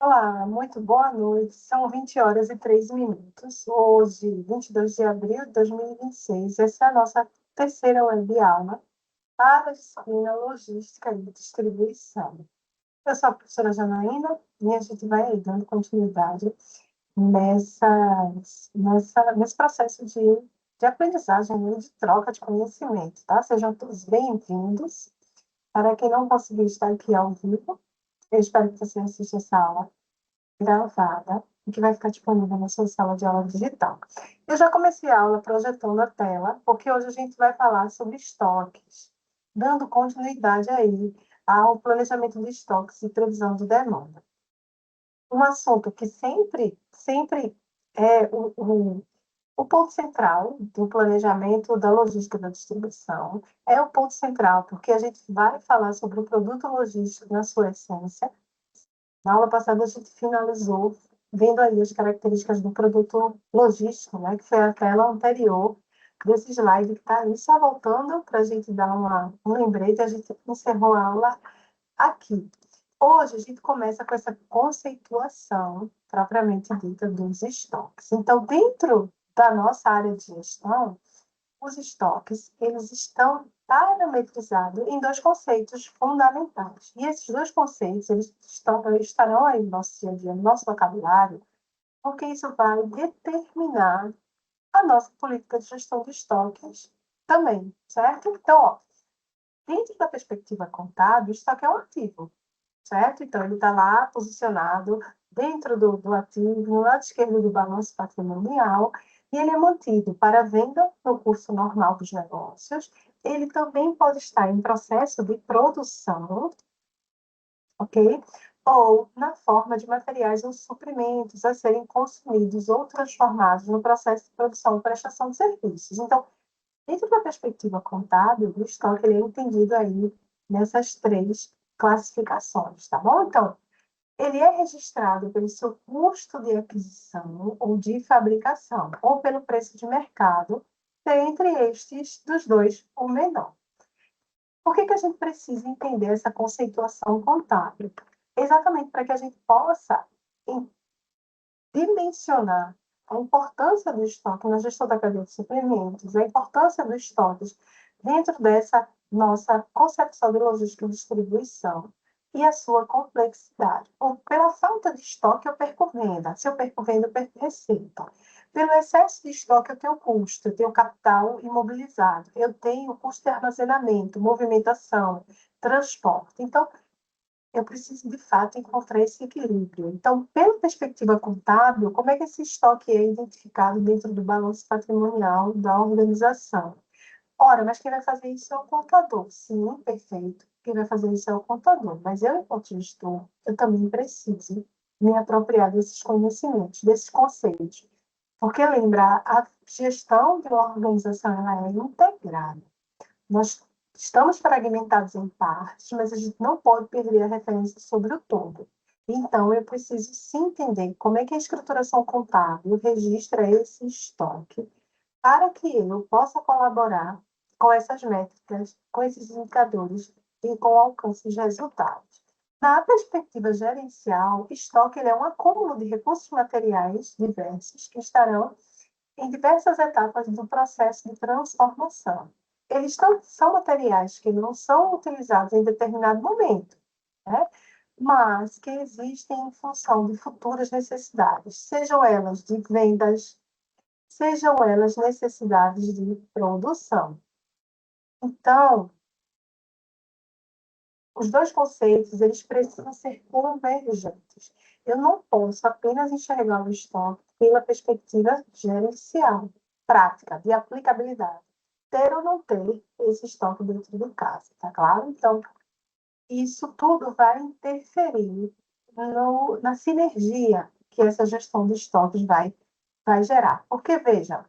Olá, muito boa noite. São 20 horas e 3 minutos. Hoje, 22 de abril de 2026. Essa é a nossa terceira web aula para a disciplina Logística e Distribuição. Eu sou a professora Janaína e a gente vai aí dando continuidade nesse processo de aprendizagem e de troca de conhecimento, tá? Sejam todos bem-vindos. Para quem não conseguiu estar aqui ao vivo, eu espero que você assista essa aula gravada e que vai ficar disponível na sua sala de aula digital. Eu já comecei a aula projetando a tela, porque hoje a gente vai falar sobre estoques, dando continuidade aí ao planejamento de estoques e previsão de demanda. Um assunto que sempre é o ponto central do planejamento da logística da distribuição, é o ponto central, porque a gente vai falar sobre o produto logístico na sua essência. Na aula passada, a gente finalizou vendo aí as características do produto logístico, né, que foi a tela anterior desse slide que está aí, só voltando para a gente dar um lembrete, a gente encerrou a aula aqui. Hoje, a gente começa com essa conceituação propriamente dita dos estoques. Então, dentro da nossa área de gestão, os estoques, eles estão parametrizados em dois conceitos fundamentais. E esses dois conceitos, estarão aí no nosso dia a dia, no nosso vocabulário, porque isso vai determinar a nossa política de gestão de estoques também, certo? Então, ó, dentro da perspectiva contábil, o estoque é um ativo, certo? Então, ele está lá posicionado dentro do ativo, no lado esquerdo do balanço patrimonial, e ele é mantido para venda no curso normal dos negócios. Ele também pode estar em processo de produção, ok? Ou na forma de materiais ou suprimentos a serem consumidos ou transformados no processo de produção e prestação de serviços. Então, dentro da perspectiva contábil, o estoque ele é entendido aí nessas três classificações, tá bom? Então, ele é registrado pelo seu custo de aquisição ou de fabricação, ou pelo preço de mercado, entre estes dos dois, o menor. Por que a gente precisa entender essa conceituação contábil? Exatamente para que a gente possa dimensionar a importância do estoque na gestão da cadeia de suprimentos, a importância dos estoques dentro dessa nossa concepção de logística e distribuição e a sua complexidade. Pela falta de estoque, eu perco venda. Se eu perco venda, eu perco receita. Pelo excesso de estoque, eu tenho custo, eu tenho capital imobilizado, eu tenho custo de armazenamento, movimentação, transporte. Então, eu preciso, de fato, encontrar esse equilíbrio. Então, pela perspectiva contábil, como é que esse estoque é identificado dentro do balanço patrimonial da organização? Ora, mas quem vai fazer isso é o contador. Sim, perfeito. Quem vai fazer isso é o contador. Mas eu, enquanto gestor, eu também preciso me apropriar desses conhecimentos, desses conceitos. Porque, lembrar, a gestão de uma organização ela é integrada. Nós estamos fragmentados em partes, mas a gente não pode perder a referência sobre o todo. Então, eu preciso sim entender como é que a escrituração contábil registra esse estoque para que eu possa colaborar com essas métricas, com esses indicadores e com o alcance de resultados. Na perspectiva gerencial, estoque ele é um acúmulo de recursos materiais diversos que estarão em diversas etapas do processo de transformação. São materiais que não são utilizados em determinado momento, né? Mas que existem em função de futuras necessidades, sejam elas de vendas, sejam elas necessidades de produção. Então, os dois conceitos eles precisam ser convergentes. Eu não posso apenas enxergar o estoque pela perspectiva gerencial, prática, de aplicabilidade. Ter ou não ter esse estoque dentro de casa, tá claro? Então, isso tudo vai interferir na sinergia que essa gestão de estoques vai gerar. Porque, veja,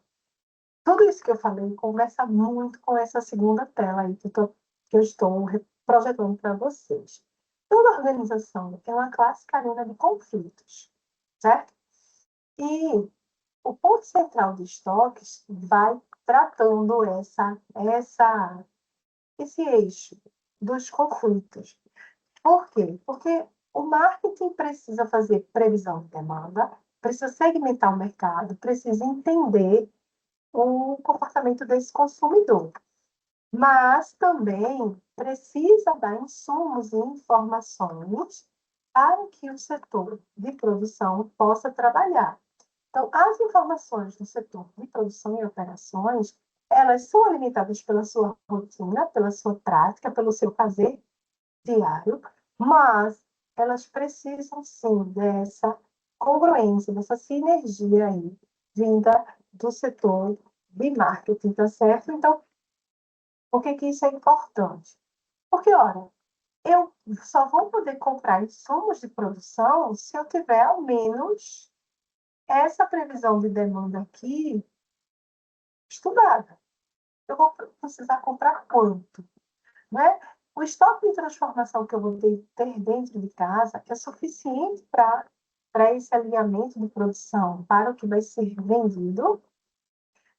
tudo isso que eu falei conversa muito com essa segunda tela aí que eu estou projetando para vocês. Toda organização é uma clássica arena de conflitos, certo? E o ponto central de estoques vai tratando esse eixo dos conflitos. Por quê? Porque O marketing precisa fazer previsão de demanda, precisa segmentar o mercado, precisa entender o comportamento desse consumidor, mas também precisa dar insumos e informações para que o setor de produção possa trabalhar. Então, as informações do setor de produção e operações, elas são alimentadas pela sua rotina, pela sua prática, pelo seu fazer diário, mas elas precisam sim dessa congruência, dessa sinergia aí, vinda do setor de marketing, tá certo? Então, por que que isso é importante? Porque, olha, eu só vou poder comprar insumos de produção se eu tiver ao menos essa previsão de demanda aqui estudada. Eu vou precisar comprar quanto, né? O estoque de transformação que eu vou ter dentro de casa é suficiente para esse alinhamento de produção, para o que vai ser vendido.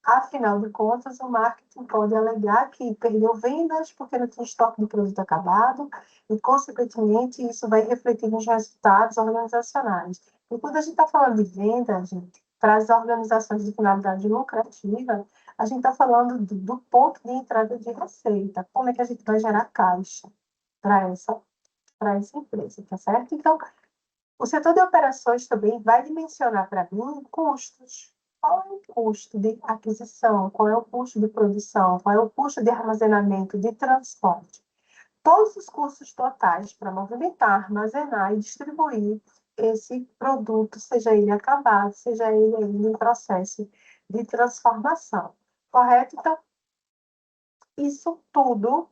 Afinal de contas, o marketing pode alegar que perdeu vendas porque não tinha estoque de produto acabado e, consequentemente, isso vai refletir nos resultados organizacionais. E quando a gente está falando de venda, gente, para as organizações de finalidade lucrativa, a gente está falando do ponto de entrada de receita. Como é que a gente vai gerar caixa para essa empresa, tá certo? Então, o setor de operações também vai dimensionar para mim custos. Qual é o custo de aquisição? Qual é o custo de produção? Qual é o custo de armazenamento, de transporte? Todos os custos totais para movimentar, armazenar e distribuir esse produto, seja ele acabado, seja ele ainda em processo de transformação. Correto? Então, isso tudo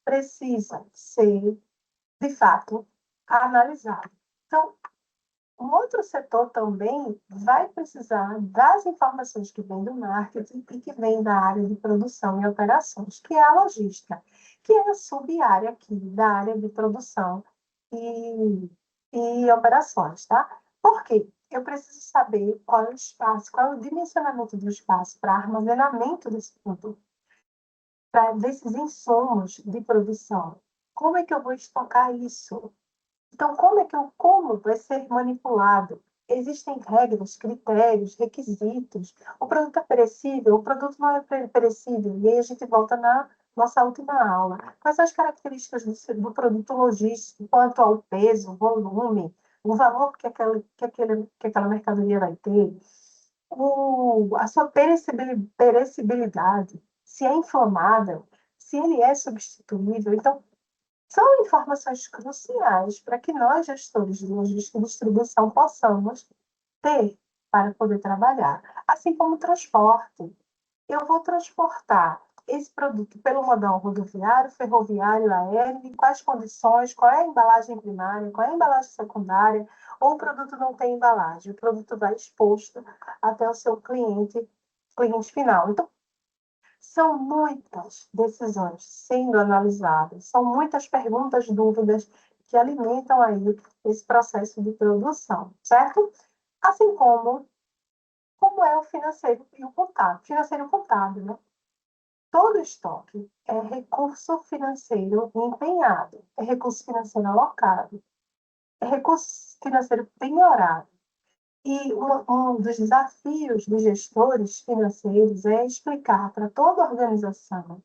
precisa ser, de fato, analisado. Então, um outro setor também vai precisar das informações que vêm do marketing e que vêm da área de produção e operações, que é a logística, que é a sub-área aqui da área de produção e operações, tá? Por quê? Eu preciso saber qual é o espaço, qual é o dimensionamento do espaço para armazenamento desse produto, para desses insumos de produção. Como é que eu vou estocar isso? Então, como vai ser manipulado? Existem regras, critérios, requisitos. O produto é perecível, o produto não é perecível. E aí a gente volta na nossa última aula. Quais são as características do produto logístico, quanto ao peso, volume, o valor que aquela mercadoria vai ter, a sua perecibilidade, se é inflamável, se ele é substituível. Então, são informações cruciais para que nós, gestores de logística e distribuição, possamos ter para poder trabalhar. Assim como o transporte. Eu vou transportar esse produto pelo modal rodoviário, ferroviário, aéreo, em quais condições, qual é a embalagem primária, qual é a embalagem secundária, ou o produto não tem embalagem, o produto vai exposto até o seu cliente final. Então, são muitas decisões sendo analisadas, são muitas perguntas, dúvidas que alimentam aí esse processo de produção, certo? Assim como é o financeiro e o contábil. Financeiro e contábil, né? Todo estoque é recurso financeiro empenhado, é recurso financeiro alocado, é recurso financeiro penhorado. E um dos desafios dos gestores financeiros é explicar para toda a organização.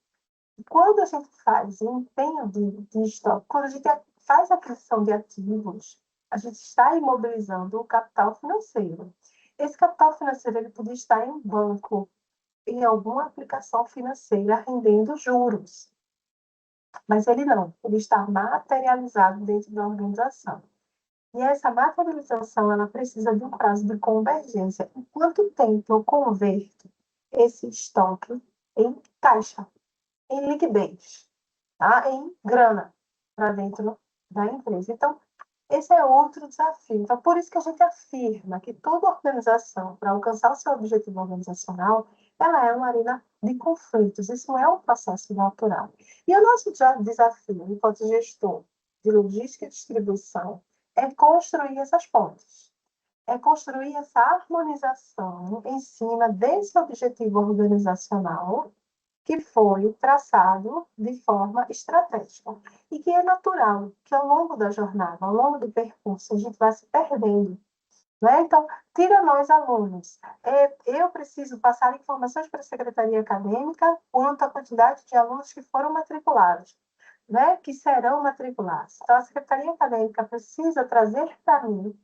Quando a gente faz o empenho de estoque, quando a gente faz a aquisição de ativos, a gente está imobilizando o capital financeiro. Esse capital financeiro ele podia estar em um banco, em alguma aplicação financeira, rendendo juros. Mas ele está materializado dentro da organização. E essa materialização ela precisa de um prazo de convergência. Em quanto tempo eu converto esse estoque em caixa, em liquidez, tá? Em grana para dentro da empresa. Então, esse é outro desafio. Então, por isso que a gente afirma que toda organização, para alcançar o seu objetivo organizacional, ela é uma arena de conflitos. Isso é um processo natural. E o nosso desafio, enquanto gestor de logística e distribuição, é construir essas pontes. É construir essa harmonização em cima desse objetivo organizacional que foi traçado de forma estratégica e que é natural que ao longo da jornada, ao longo do percurso, a gente vai se perdendo, né? Então, tira nós alunos. Eu preciso passar informações para a secretaria acadêmica quanto à quantidade de alunos que foram matriculados, né? Que serão matriculados. Então, a secretaria acadêmica precisa trazer para mim,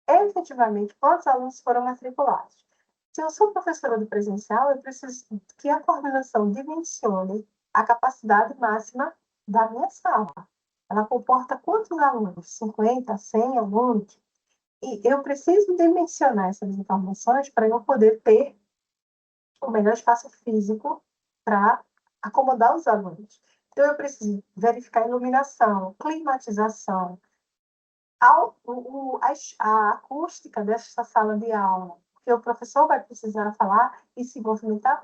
efetivamente, quantos alunos foram matriculados. Se eu sou professora do presencial, eu preciso que a coordenação dimensione a capacidade máxima da minha sala. Ela comporta quantos alunos? 50, 100 alunos? E eu preciso dimensionar essas informações para eu poder ter o melhor espaço físico para acomodar os alunos. Então, eu preciso verificar a iluminação, climatização, a acústica dessa sala de aula, porque o professor vai precisar falar e se movimentar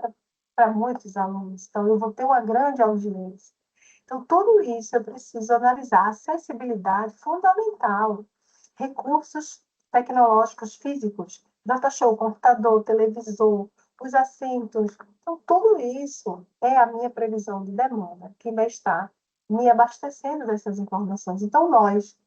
para muitos alunos. Então, eu vou ter uma grande audiência. Então, tudo isso eu preciso analisar. Acessibilidade fundamental, recursos tecnológicos físicos, data show, computador, televisor, os assentos. Então, tudo isso é a minha previsão de demanda, que vai estar me abastecendo dessas informações. Então, nós,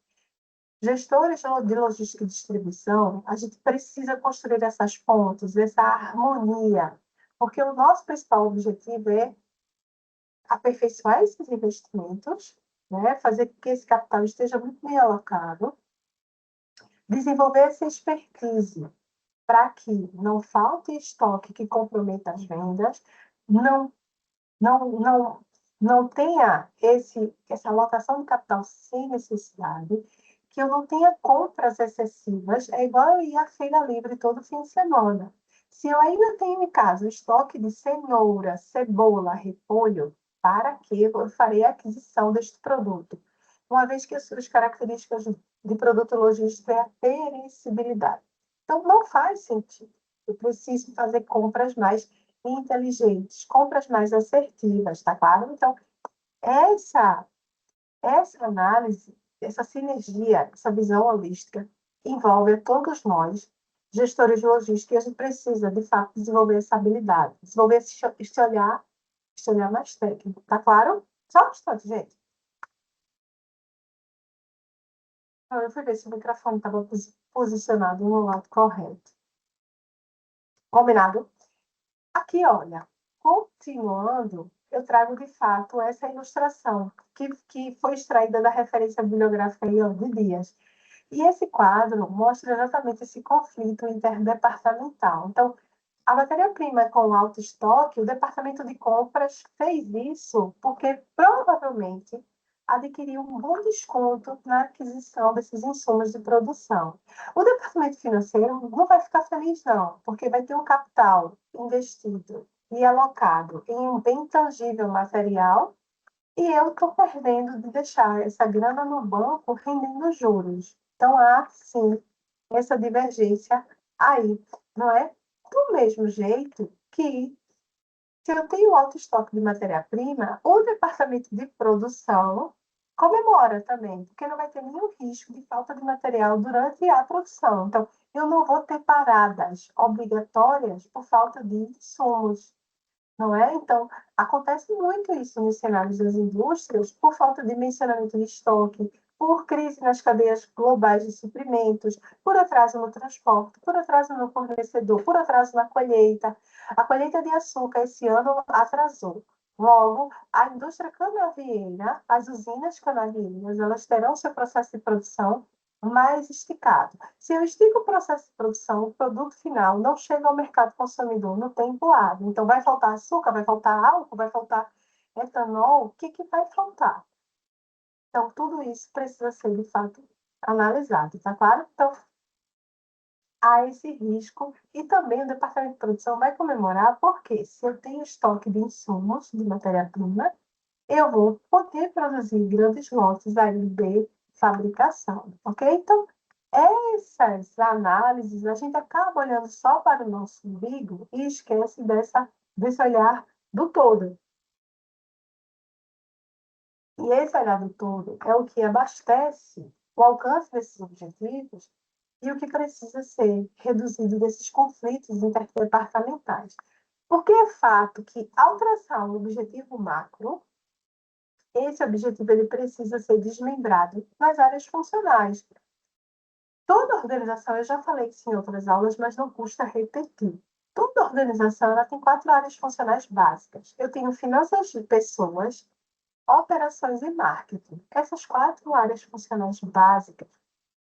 gestores de logística e distribuição, a gente precisa construir essas pontes, essa harmonia, porque o nosso principal objetivo é aperfeiçoar esses investimentos, né? Fazer com que esse capital esteja muito bem alocado, desenvolver essa expertise para que não falte estoque que comprometa as vendas, não, não, não, não tenha essa alocação de capital sem necessidade, que eu não tenha compras excessivas, é igual eu ir à feira livre todo fim de semana. Se eu ainda tenho em casa o estoque de cenoura, cebola, repolho, para que eu farei a aquisição deste produto? Uma vez que as suas características de produto logístico é a perecibilidade. Então, não faz sentido. Eu preciso fazer compras mais inteligentes, compras mais assertivas, tá claro? Então, essa, essa análise, essa sinergia, essa visão holística, envolve a todos nós, gestores de logística, e a gente precisa, de fato, desenvolver essa habilidade, desenvolver esse olhar mais técnico, tá claro? Só um instante, gente. Eu fui ver se o microfone estava posicionado no lado correto. Combinado? Aqui, olha, continuando, eu trago de fato essa ilustração que foi extraída da referência bibliográfica aí, ó, de Dias. E esse quadro mostra exatamente esse conflito interdepartamental. Então, a matéria-prima com alto estoque, o departamento de compras fez isso porque provavelmente adquiriu um bom desconto na aquisição desses insumos de produção. O departamento financeiro não vai ficar feliz, não, porque vai ter um capital investido e alocado em um bem tangível material e eu estou perdendo de deixar essa grana no banco rendendo juros. Então, há, sim, essa divergência aí, não é? Do mesmo jeito que, se eu tenho alto estoque de matéria-prima, o departamento de produção comemora também, porque não vai ter nenhum risco de falta de material durante a produção. Então, eu não vou ter paradas obrigatórias por falta de insumos, não é? Então, acontece muito isso nos cenários das indústrias por falta de dimensionamento de estoque, por crise nas cadeias globais de suprimentos, por atraso no transporte, por atraso no fornecedor, por atraso na colheita. A colheita de açúcar esse ano atrasou. Logo, a indústria canavieira, as usinas canavieiras, elas terão seu processo de produção mais esticado. Se eu estico o processo de produção, o produto final não chega ao mercado consumidor no tempo hábil. Então, vai faltar açúcar, vai faltar álcool, vai faltar etanol, o que vai faltar? Então, tudo isso precisa ser, de fato, analisado, tá claro? Então, há esse risco e também o departamento de produção vai comemorar, porque se eu tenho estoque de insumos, de matéria-prima, eu vou poder produzir grandes lotes aí de fabricação, ok? Então, essas análises, a gente acaba olhando só para o nosso umbigo e esquece desse olhar do todo. E esse olhar do todo é o que abastece o alcance desses objetivos e o que precisa ser reduzido desses conflitos interdepartamentais. Porque é fato que, ao traçar um objetivo macro, esse objetivo ele precisa ser desmembrado nas áreas funcionais. Toda organização, eu já falei isso em outras aulas, mas não custa repetir. Toda organização ela tem 4 áreas funcionais básicas. Eu tenho finanças de pessoas, operações e marketing. Essas 4 áreas funcionais básicas,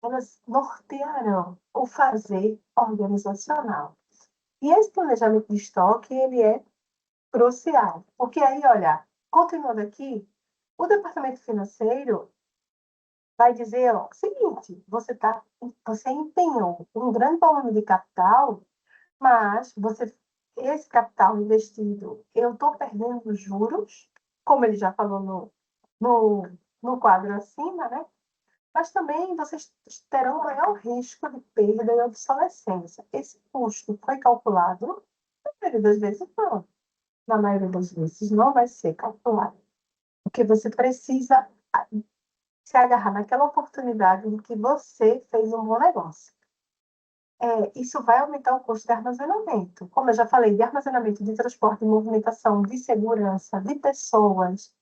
elas nortearão o fazer organizacional. E esse planejamento de estoque, ele é crucial. Porque aí, olha, continuando aqui, o departamento financeiro vai dizer, ó, seguinte, você empenhou um grande volume de capital, mas esse capital investido, eu estou perdendo juros, como ele já falou no, no quadro acima, né? Mas também vocês terão maior risco de perda e obsolescência. Esse custo foi calculado? Na maioria das vezes, não. Na maioria das vezes, não vai ser calculado. Porque você precisa se agarrar naquela oportunidade em que você fez um bom negócio. Isso vai aumentar o custo de armazenamento. Como eu já falei, de armazenamento, de transporte, de movimentação, de segurança, de pessoas,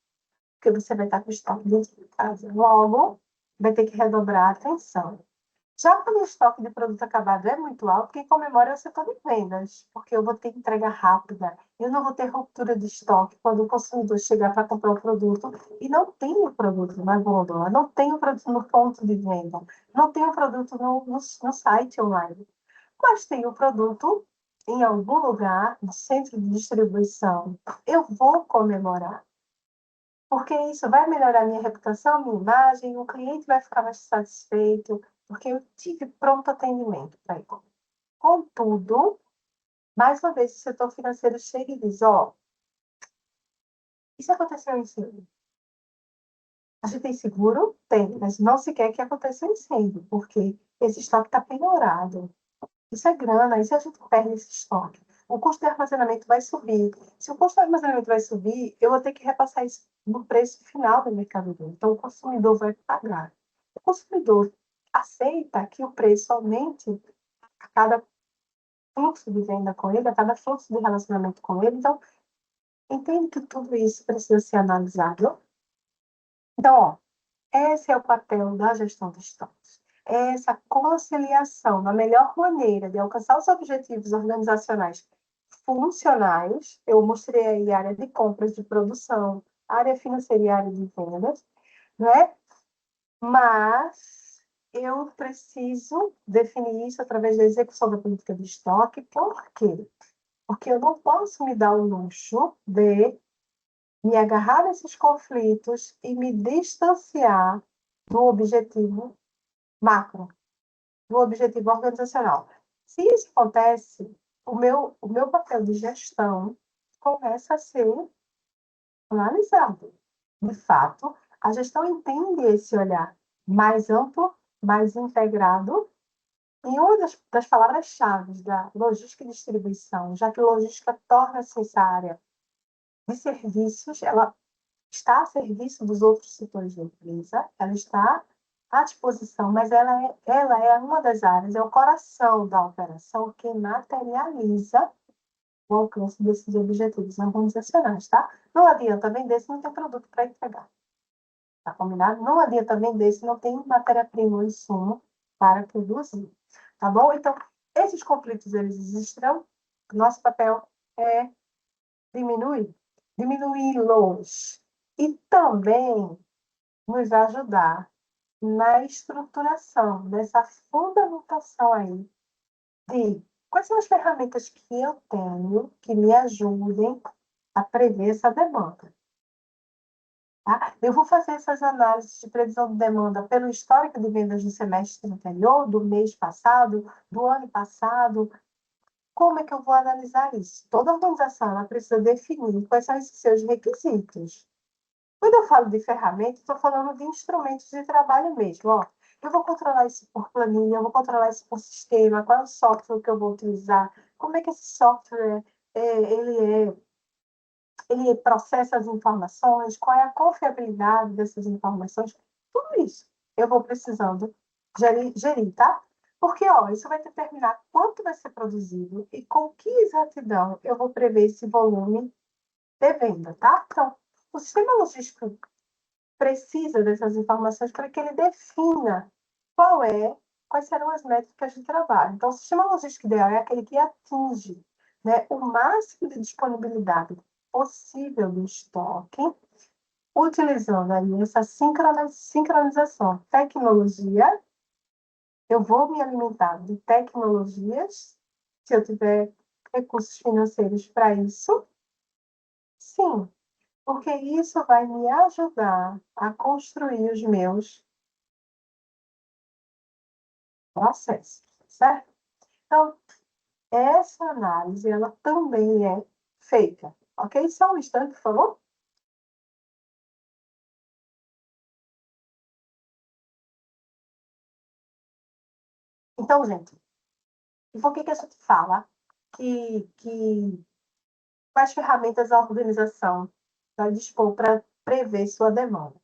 porque você vai estar com o estoque dentro de casa. Logo, vai ter que redobrar a atenção. Já quando o estoque de produto acabado é muito alto, quem comemora é o setor de vendas, porque eu vou ter entrega rápida, eu não vou ter ruptura de estoque quando o consumidor chegar para comprar o produto e não tem o produto na gôndola, não tem o produto no ponto de venda, não tem o produto no site online, mas tem o produto em algum lugar, no centro de distribuição. Eu vou comemorar, porque isso vai melhorar minha reputação, minha imagem, o cliente vai ficar mais satisfeito, porque eu tive pronto atendimento para ele. Contudo, mais uma vez, o setor financeiro chega e diz, ó, isso aconteceu em incêndio. A gente tem seguro? Tem, mas não se quer que aconteça um incêndio, porque esse estoque está penhorado. Isso é grana, e se a gente perde esse estoque? O custo de armazenamento vai subir. Se o custo de armazenamento vai subir, eu vou ter que repassar isso no preço final da mercadoria. Então, o consumidor vai pagar. O consumidor aceita que o preço aumente a cada fluxo de venda com ele, a cada fluxo de relacionamento com ele. Então, entende que tudo isso precisa ser analisado. Então, ó, esse é o papel da gestão de estoques. É essa conciliação da melhor maneira de alcançar os objetivos organizacionais funcionais. Eu mostrei aí a área de compras, de produção, área financeira e área de vendas, né? Mas eu preciso definir isso através da execução da política de estoque. Por quê? Porque eu não posso me dar o luxo de me agarrar nesses conflitos e me distanciar do objetivo macro, do objetivo organizacional. Se isso acontece, o meu papel de gestão começa a ser analisado. De fato, a gestão entende esse olhar mais amplo, mais integrado. E uma das palavras-chave da logística e distribuição, já que logística torna-se essa área de serviços, ela está a serviço dos outros setores da empresa, ela está à disposição, mas ela é uma das áreas, é o coração da operação que materializa o alcance desses objetivos organizacionais, tá? Não adianta vender se não tem produto para entregar, tá combinado? Não adianta vender se não tem matéria-prima ou insumo para produzir, tá bom? Então, esses conflitos, eles existirão, nosso papel é diminuí-los e também nos ajudar na estruturação dessa fundamentação aí de quais são as ferramentas que eu tenho que me ajudem a prever essa demanda. Tá? Eu vou fazer essas análises de previsão de demanda pelo histórico de vendas do semestre anterior, do mês passado, do ano passado. Como é que eu vou analisar isso? Toda organização ela precisa definir quais são os seus requisitos. Quando eu falo de ferramenta, estou falando de instrumentos de trabalho mesmo. Ó, eu vou controlar isso por planilha, eu vou controlar isso por sistema, qual é o software que eu vou utilizar, como é que esse software ele processa as informações, qual é a confiabilidade dessas informações, tudo isso eu vou precisando gerir, tá? Porque, ó, isso vai determinar quanto vai ser produzido e com que exatidão eu vou prever esse volume de venda, tá? Então, o sistema logístico precisa dessas informações para que ele defina quais serão as métricas de trabalho. Então, o sistema logístico ideal é aquele que atinge, né, o máximo de disponibilidade possível do estoque, utilizando aí essa sincronização, tecnologia. Eu vou me alimentar de tecnologias, se eu tiver recursos financeiros para isso, sim, porque isso vai me ajudar a construir os meus processos, certo? Então, essa análise, ela também é feita, ok? Só um instante, por favor. Então, gente, e por que a gente fala que quais ferramentas a organização vai dispor para prever sua demanda?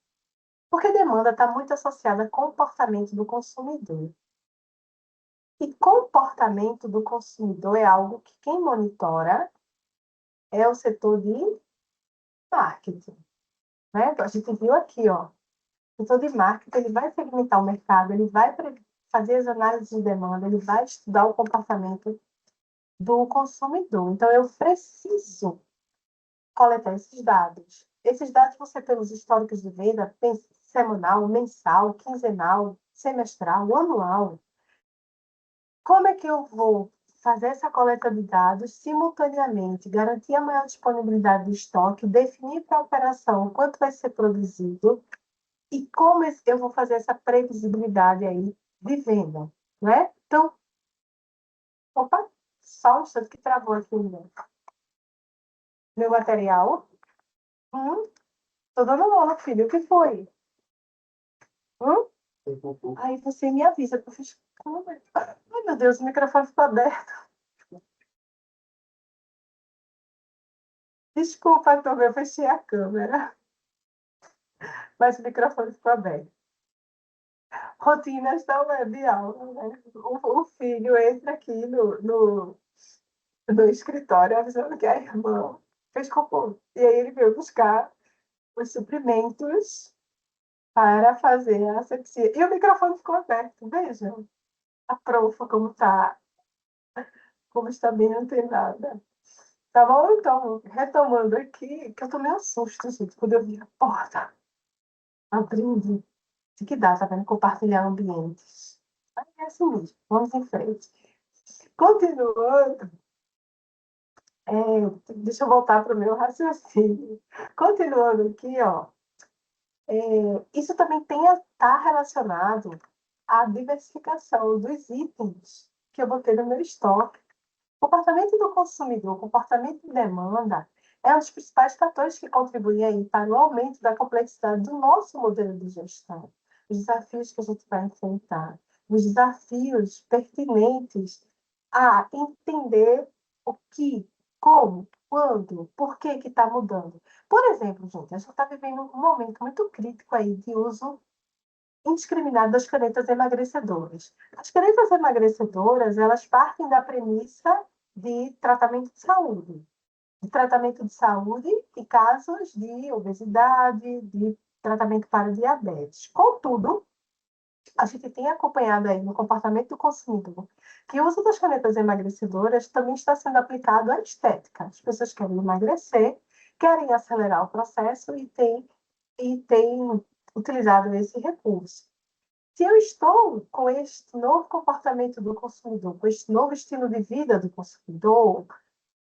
Porque demanda está muito associada a comportamento do consumidor. E comportamento do consumidor é algo que quem monitora é o setor de marketing. Né? A gente viu aqui, ó, o setor de marketing ele vai segmentar o mercado, ele vai fazer as análises de demanda, ele vai estudar o comportamento do consumidor. Então, eu preciso coletar esses dados. Esses dados vão ser pelos históricos de venda semanal, mensal, quinzenal, semestral, anual. Como é que eu vou fazer essa coleta de dados simultaneamente, garantir a maior disponibilidade do estoque, definir para a operação quanto vai ser produzido e como eu vou fazer essa previsibilidade aí de venda, né? Então, opa, só um instante que travou aqui o meu material. Tô dando aula, filho, o que foi? Hum? Aí você me avisa que eu fiz... Ai, meu Deus, o microfone ficou aberto. Desculpa, Tom, eu fechei a câmera, mas o microfone ficou aberto. Rotinas da web aula, né? O filho entra aqui no escritório avisando que a irmã fez cocô. E aí ele veio buscar os suprimentos para fazer a asepsia. E o microfone ficou aberto. Vejam a profa como está bem antenada. Tá bom? Então, retomando aqui, que eu tomei um susto, gente, quando eu vi a porta abrindo. De que dá, tá vendo? Compartilhar ambientes. É assim mesmo. Vamos em frente. Continuando, deixa eu voltar para o meu raciocínio. Continuando aqui, ó, isso também está relacionado à diversificação dos itens que eu botei no meu estoque. O comportamento do consumidor, o comportamento de demanda, é um dos principais fatores que contribuem aí para o aumento da complexidade do nosso modelo de gestão. Os desafios que a gente vai enfrentar, os desafios pertinentes a entender o que, como, quando, por que está mudando. Por exemplo, gente, a gente está vivendo um momento muito crítico aí de uso indiscriminado das canetas emagrecedoras. As canetas emagrecedoras, elas partem da premissa de tratamento de saúde. De tratamento de saúde e casos de obesidade, de tratamento para diabetes. Contudo, a gente tem acompanhado aí no comportamento do consumidor que o uso das canetas emagrecedoras também está sendo aplicado à estética. As pessoas querem emagrecer, querem acelerar o processo e têm utilizado esse recurso. Se eu estou com este novo comportamento do consumidor, com este novo estilo de vida do consumidor,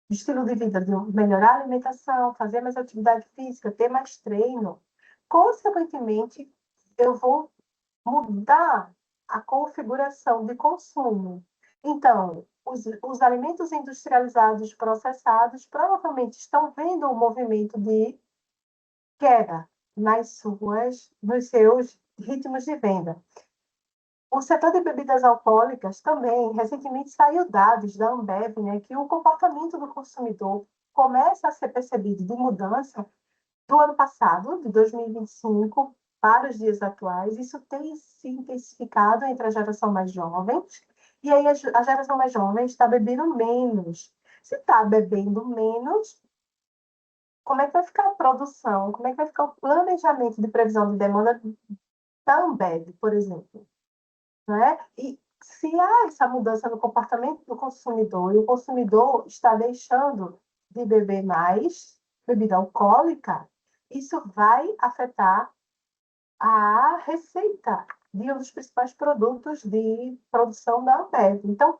estilo de vida de melhorar a alimentação, fazer mais atividade física, ter mais treino, consequentemente, eu vou mudar a configuração de consumo. Então, os alimentos industrializados, processados, provavelmente estão vendo um movimento de queda nos seus ritmos de venda. O setor de bebidas alcoólicas também, recentemente saiu dados da Ambev, né, que o comportamento do consumidor começa a ser percebido de mudança do ano passado, de 2025, para os dias atuais. Isso tem se intensificado entre a geração mais jovem E aí a geração mais jovem está bebendo menos. Se está bebendo menos, como é que vai ficar a produção? Como é que vai ficar o planejamento de previsão de demanda da Ambev, por exemplo? Né? E se há essa mudança no comportamento do consumidor e o consumidor está deixando de beber mais bebida alcoólica, isso vai afetar a receita de um dos principais produtos de produção da Ambev. Então,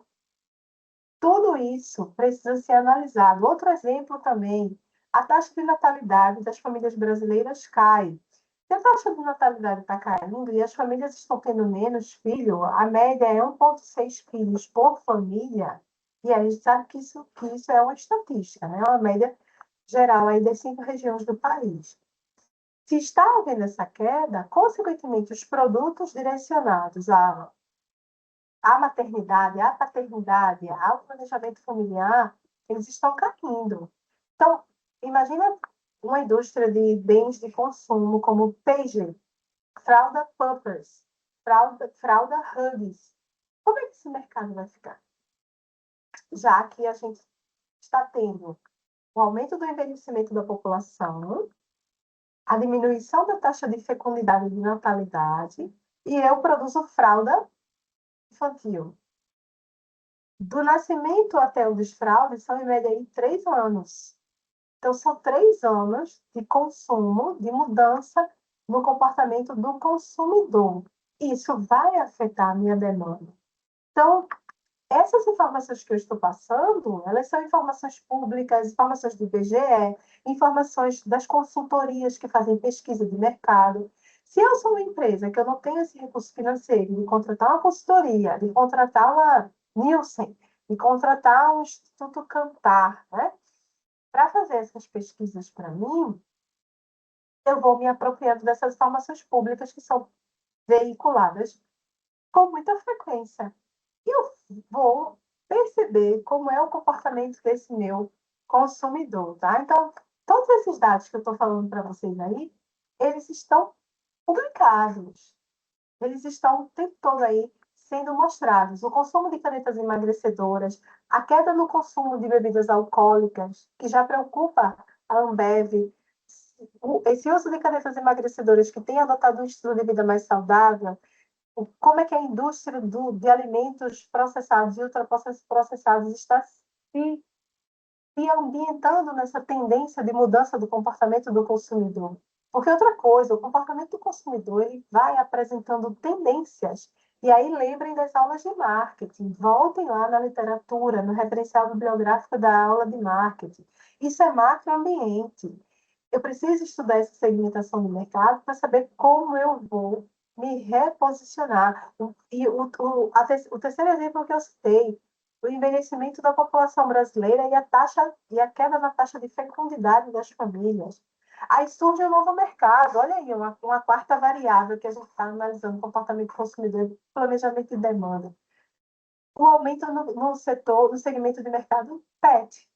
tudo isso precisa ser analisado. Outro exemplo também, a taxa de natalidade das famílias brasileiras cai. Se a taxa de natalidade está caindo e as famílias estão tendo menos filhos, a média é 1,6 filhos por família, e a gente sabe que isso é uma estatística, né? Uma média geral aí das 5 regiões do país. Se está havendo essa queda, consequentemente, os produtos direcionados à maternidade, à paternidade, ao planejamento familiar, eles estão caindo. Então, imagina uma indústria de bens de consumo como P&G, fralda Pampers, fralda Huggies. Como é que esse mercado vai ficar? Já que a gente está tendo o aumento do envelhecimento da população, a diminuição da taxa de fecundidade e de natalidade, e eu produzo fralda infantil. Do nascimento até o desfraude são, em média, aí, 3 anos. Então, são 3 anos de consumo, de mudança no comportamento do consumidor. Isso vai afetar a minha demanda. Então, essas informações que eu estou passando, elas são informações públicas, informações do IBGE, informações das consultorias que fazem pesquisa de mercado. Se eu sou uma empresa que eu não tenho esse recurso financeiro de contratar uma consultoria, de contratar uma Nielsen, de contratar um Instituto Cantar, né, para fazer essas pesquisas para mim, eu vou me apropriando dessas informações públicas que são veiculadas com muita frequência. E eu vou perceber como é o comportamento desse meu consumidor, tá? Então, todos esses dados que eu estou falando para vocês aí, eles estão publicados, eles estão o tempo todo aí sendo mostrados. O consumo de canetas emagrecedoras, a queda no consumo de bebidas alcoólicas, que já preocupa a Ambev, esse uso de canetas emagrecedoras que tem adotado um estilo de vida mais saudável, como é que a indústria de alimentos processados e ultraprocessados está se ambientando nessa tendência de mudança do comportamento do consumidor. Porque outra coisa, o comportamento do consumidor ele vai apresentando tendências. E aí lembrem das aulas de marketing, voltem lá na literatura, no referencial bibliográfico da aula de marketing. Isso é macroambiente. Eu preciso estudar essa segmentação do mercado para saber como eu vou me reposicionar. E o terceiro exemplo que eu citei, o envelhecimento da população brasileira e a queda na taxa de fecundidade das famílias. Aí surge um novo mercado. Olha aí, uma quarta variável que a gente está analisando, comportamento do consumidor, planejamento de demanda. O aumento no setor, no segmento de mercado PET,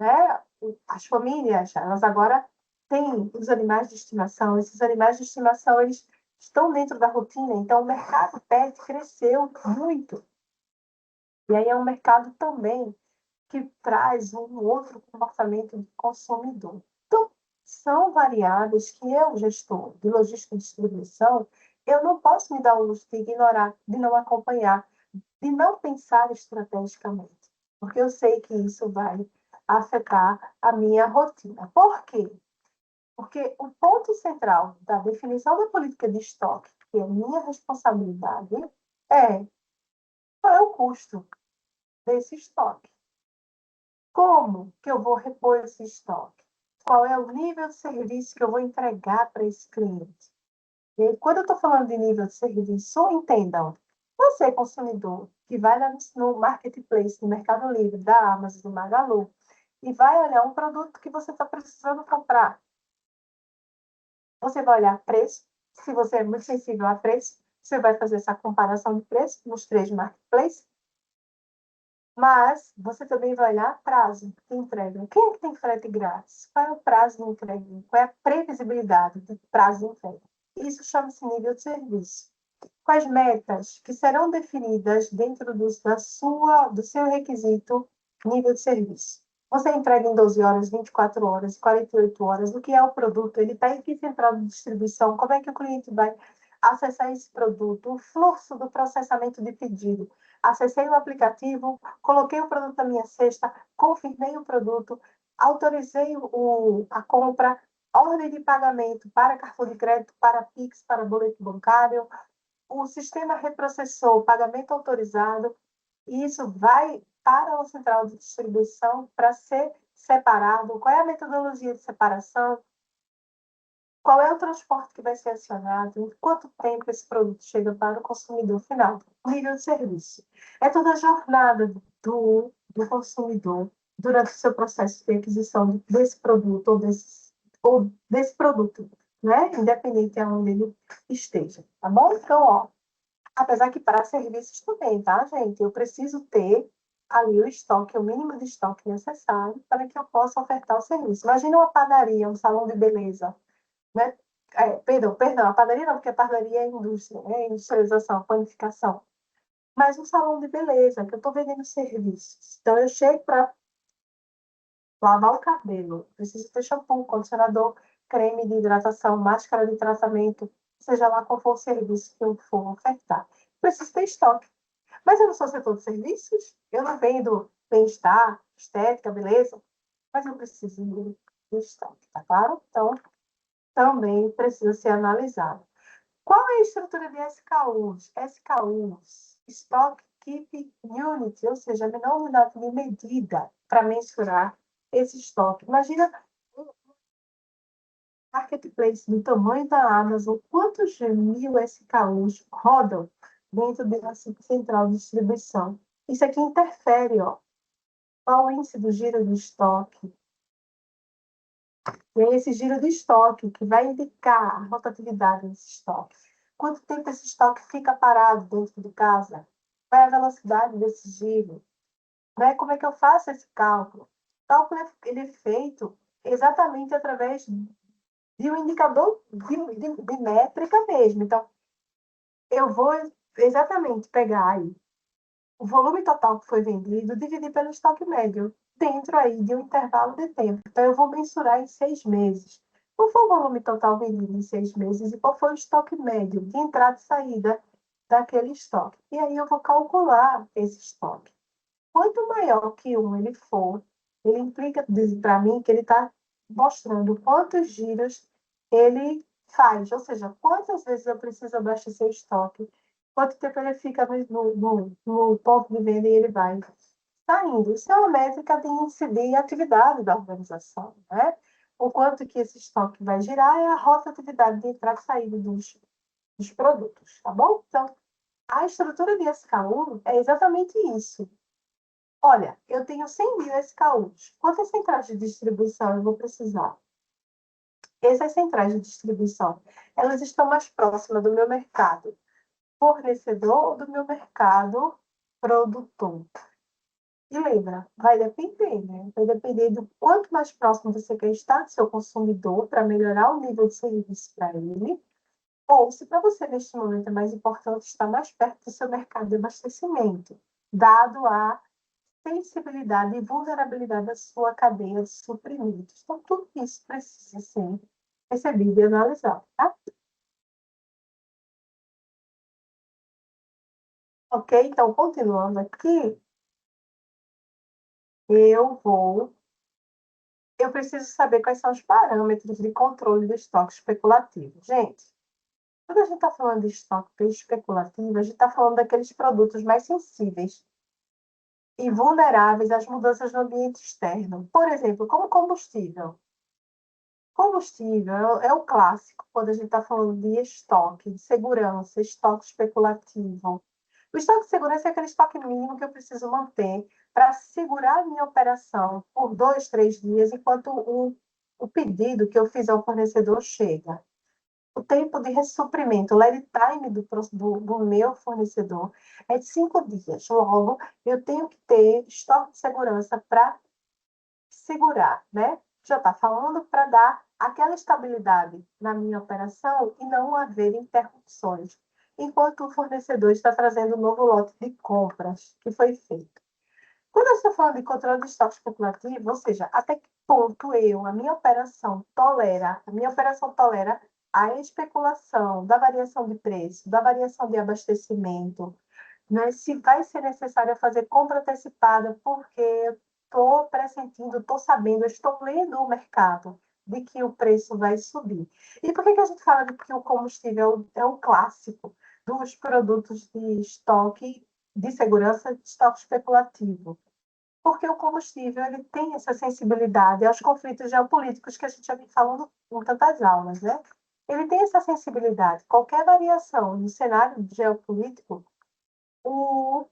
né? As famílias, elas agora têm os animais de estimação. Esses animais de estimação, eles estão dentro da rotina. Então, o mercado PET cresceu muito. E aí é um mercado também que traz um outro comportamento do consumidor. Então, são variáveis que eu, gestor de logística e distribuição, eu não posso me dar o luxo de ignorar, de não acompanhar, de não pensar estrategicamente, porque eu sei que isso vai afetar a minha rotina. Por quê? Porque o ponto central da definição da política de estoque, que é minha responsabilidade, é qual é o custo desse estoque. Como que eu vou repor esse estoque? Qual é o nível de serviço que eu vou entregar para esse cliente? E quando eu estou falando de nível de serviço, entendam, você, consumidor, que vai lá no marketplace, no Mercado Livre, da Amazon, do Magalu, e vai olhar um produto que você está precisando comprar. Você vai olhar preço, se você é muito sensível a preço, você vai fazer essa comparação de preço nos 3 marketplaces, mas você também vai olhar prazo de entrega. Quem é que tem frete grátis? Qual é o prazo de entrega? Qual é a previsibilidade do prazo de entrega? Isso chama-se nível de serviço. com as metas que serão definidas dentro do seu requisito nível de serviço. Você entrega em 12 horas, 24 horas, 48 horas, o que é o produto, ele está em que central de distribuição, como é que o cliente vai acessar esse produto, o fluxo do processamento de pedido. Acessei o aplicativo, coloquei o produto na minha cesta, confirmei o produto, autorizei a compra, ordem de pagamento para cartão de crédito, para Pix, para boleto bancário, o sistema reprocessou o pagamento autorizado, e isso vai para a central de distribuição para ser separado. Qual é a metodologia de separação? Qual é o transporte que vai ser acionado? Em quanto tempo esse produto chega para o consumidor final? O nível de serviço. É toda a jornada do consumidor durante o seu processo de aquisição desse produto ou desse produto, né? Independente de onde ele esteja, tá bom? Então, ó, apesar que para serviços também, tá, gente? Eu preciso ter ali o estoque, o mínimo de estoque necessário para que eu possa ofertar o serviço. Imagina uma padaria, um salão de beleza, né? Perdão, a padaria não, porque a padaria é indústria, né? Industrialização, panificação. Mas um salão de beleza, que eu estou vendendo serviços. Então, eu chego para lavar o cabelo, preciso ter shampoo, condicionador, creme de hidratação, máscara de tratamento, seja lá qual for o serviço que eu for ofertar. Preciso ter estoque. Mas eu não sou setor de serviços, eu não vendo bem-estar, estética, beleza, mas eu preciso de estoque, tá claro? Então, também precisa ser analisado. Qual é a estrutura de SKUs? SKUs, Stock Keep Unit, ou seja, a menor unidade de medida para mensurar esse estoque. Imagina um marketplace do tamanho da Amazon, quantos mil SKUs rodam dentro da central de distribuição? Isso aqui interfere, ó. Qual o índice do giro do estoque? E é esse giro de estoque que vai indicar a rotatividade desse estoque. Quanto tempo esse estoque fica parado dentro de casa? Qual é a velocidade desse giro? Né? Como é que eu faço esse cálculo? O cálculo ele é feito exatamente através de um indicador de métrica mesmo. Então, eu vou exatamente pegar aí o volume total que foi vendido, dividir pelo estoque médio, dentro aí de um intervalo de tempo. Então, eu vou mensurar em 6 meses. Qual foi o volume total vendido em 6 meses e qual foi o estoque médio de entrada e saída daquele estoque? E aí eu vou calcular esse estoque. Quanto maior que um ele for, ele implica para mim que ele está mostrando quantos giros ele faz, ou seja, quantas vezes eu preciso abastecer o estoque, quanto tempo ele fica no ponto de venda e ele vai saindo. Isso é uma métrica de incidir em atividade da organização, né? O quanto que esse estoque vai girar é a rotatividade de entrada e saída dos produtos, tá bom? Então, a estrutura de SKU é exatamente isso. Olha, eu tenho 100 mil SKUs. Quantas centrais de distribuição eu vou precisar? Essas centrais de distribuição, elas estão mais próximas do meu mercado fornecedor ou do meu mercado produtor? E lembra, vai depender, né? Vai depender do quanto mais próximo você quer estar do seu consumidor para melhorar o nível de serviço para ele, ou se para você, neste momento, é mais importante estar mais perto do seu mercado de abastecimento, dado a sensibilidade e vulnerabilidade da sua cadeia de suprimentos. Então, tudo isso precisa ser recebido e analisado, tá? Ok? Então, continuando aqui, eu vou... Eu preciso saber quais são os parâmetros de controle do estoque especulativo. Gente, quando a gente está falando de estoque especulativo, a gente está falando daqueles produtos mais sensíveis e vulneráveis às mudanças no ambiente externo. Por exemplo, como combustível. Combustível é o clássico quando a gente está falando de estoque, de segurança, estoque especulativo. O estoque de segurança é aquele estoque mínimo que eu preciso manter para segurar a minha operação por 2, 3 dias, enquanto o pedido que eu fiz ao fornecedor chega. O tempo de ressuprimento, o lead time do meu fornecedor é de 5 dias. Logo, eu tenho que ter estoque de segurança para segurar, né? Já está falando para dar aquela estabilidade na minha operação e não haver interrupções. enquanto o fornecedor está trazendo um novo lote de compras que foi feito. Quando eu estou falando de controle de estoque especulativo, ou seja, até que ponto a minha operação tolera a especulação da variação de preço, da variação de abastecimento, né? Se vai ser necessário fazer compra antecipada, porque estou pressentindo, estou sabendo, estou lendo o mercado de que o preço vai subir. E por que que a gente fala de que o combustível é o clássico dos produtos de estoque de segurança de estoque especulativo? Porque o combustível ele tem essa sensibilidade aos conflitos geopolíticos que a gente já vem falando em tantas aulas, né? Ele tem essa sensibilidade. Qualquer variação no cenário geopolítico, o,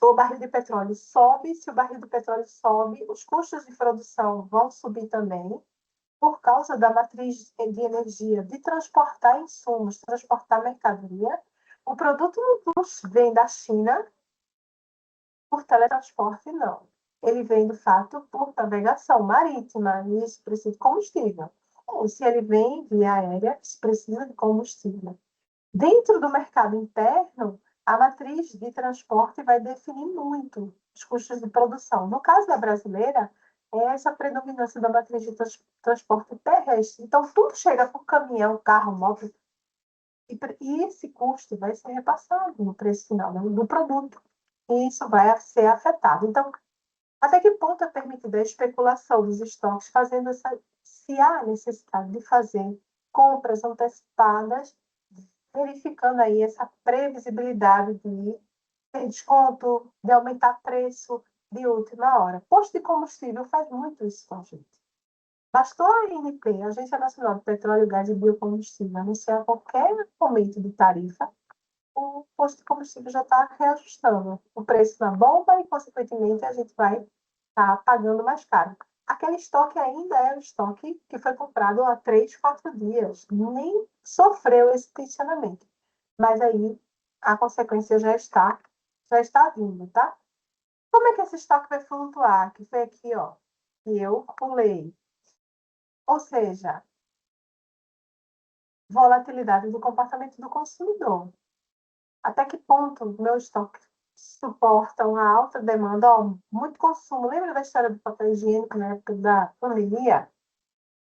o barril de petróleo sobe. Se o barril de petróleo sobe, os custos de produção vão subir também, por causa da matriz de energia de transportar insumos, transportar mercadoria. O produto não vem da China por teletransporte, não. Ele vem, de fato, por navegação marítima, e isso precisa de combustível. Ou se ele vem via aérea, isso precisa de combustível. Dentro do mercado interno, a matriz de transporte vai definir muito os custos de produção. No caso da brasileira, é essa predominância da matriz de transporte terrestre. Então, tudo chega por caminhão, carro, moto, e esse custo vai ser repassado no preço final do produto. E isso vai ser afetado. Então, até que ponto é permitida a especulação dos estoques, fazendo se há necessidade de fazer compras antecipadas, verificando aí essa previsibilidade de ter desconto, de aumentar preço de última hora. Posto de combustível faz muito isso com a gente. Bastou a ANP, a Agência Nacional de Petróleo, Gás e Biocombustível, anunciar qualquer aumento de tarifa, o posto de combustível já está reajustando o preço na bomba e, consequentemente, a gente vai estar pagando mais caro. Aquele estoque ainda é o estoque que foi comprado há 3, 4 dias, nem sofreu esse tensionamento. Mas aí a consequência já está vindo, tá? Como é que esse estoque vai flutuar? Que foi aqui, ó, que eu pulei. Ou seja, volatilidade do comportamento do consumidor. Até que ponto o meu estoque suporta uma alta demanda, ó, muito consumo. Lembra da história do papel higiênico na época da pandemia?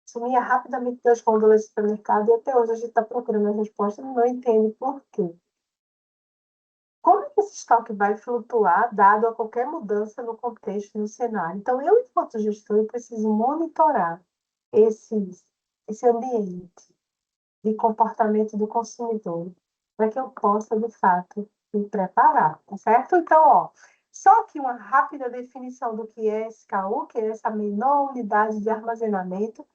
Sumia rapidamente das gôndolas do supermercado e até hoje a gente está procurando a resposta e não entende por quê. Como é que esse estoque vai flutuar, dado a qualquer mudança no contexto, no cenário? Então, eu, enquanto gestor, eu preciso monitorar esse ambiente de comportamento do consumidor, para que eu possa, de fato, me preparar, tá certo? Então, ó, só que uma rápida definição do que é SKU, que é essa menor unidade de armazenamento.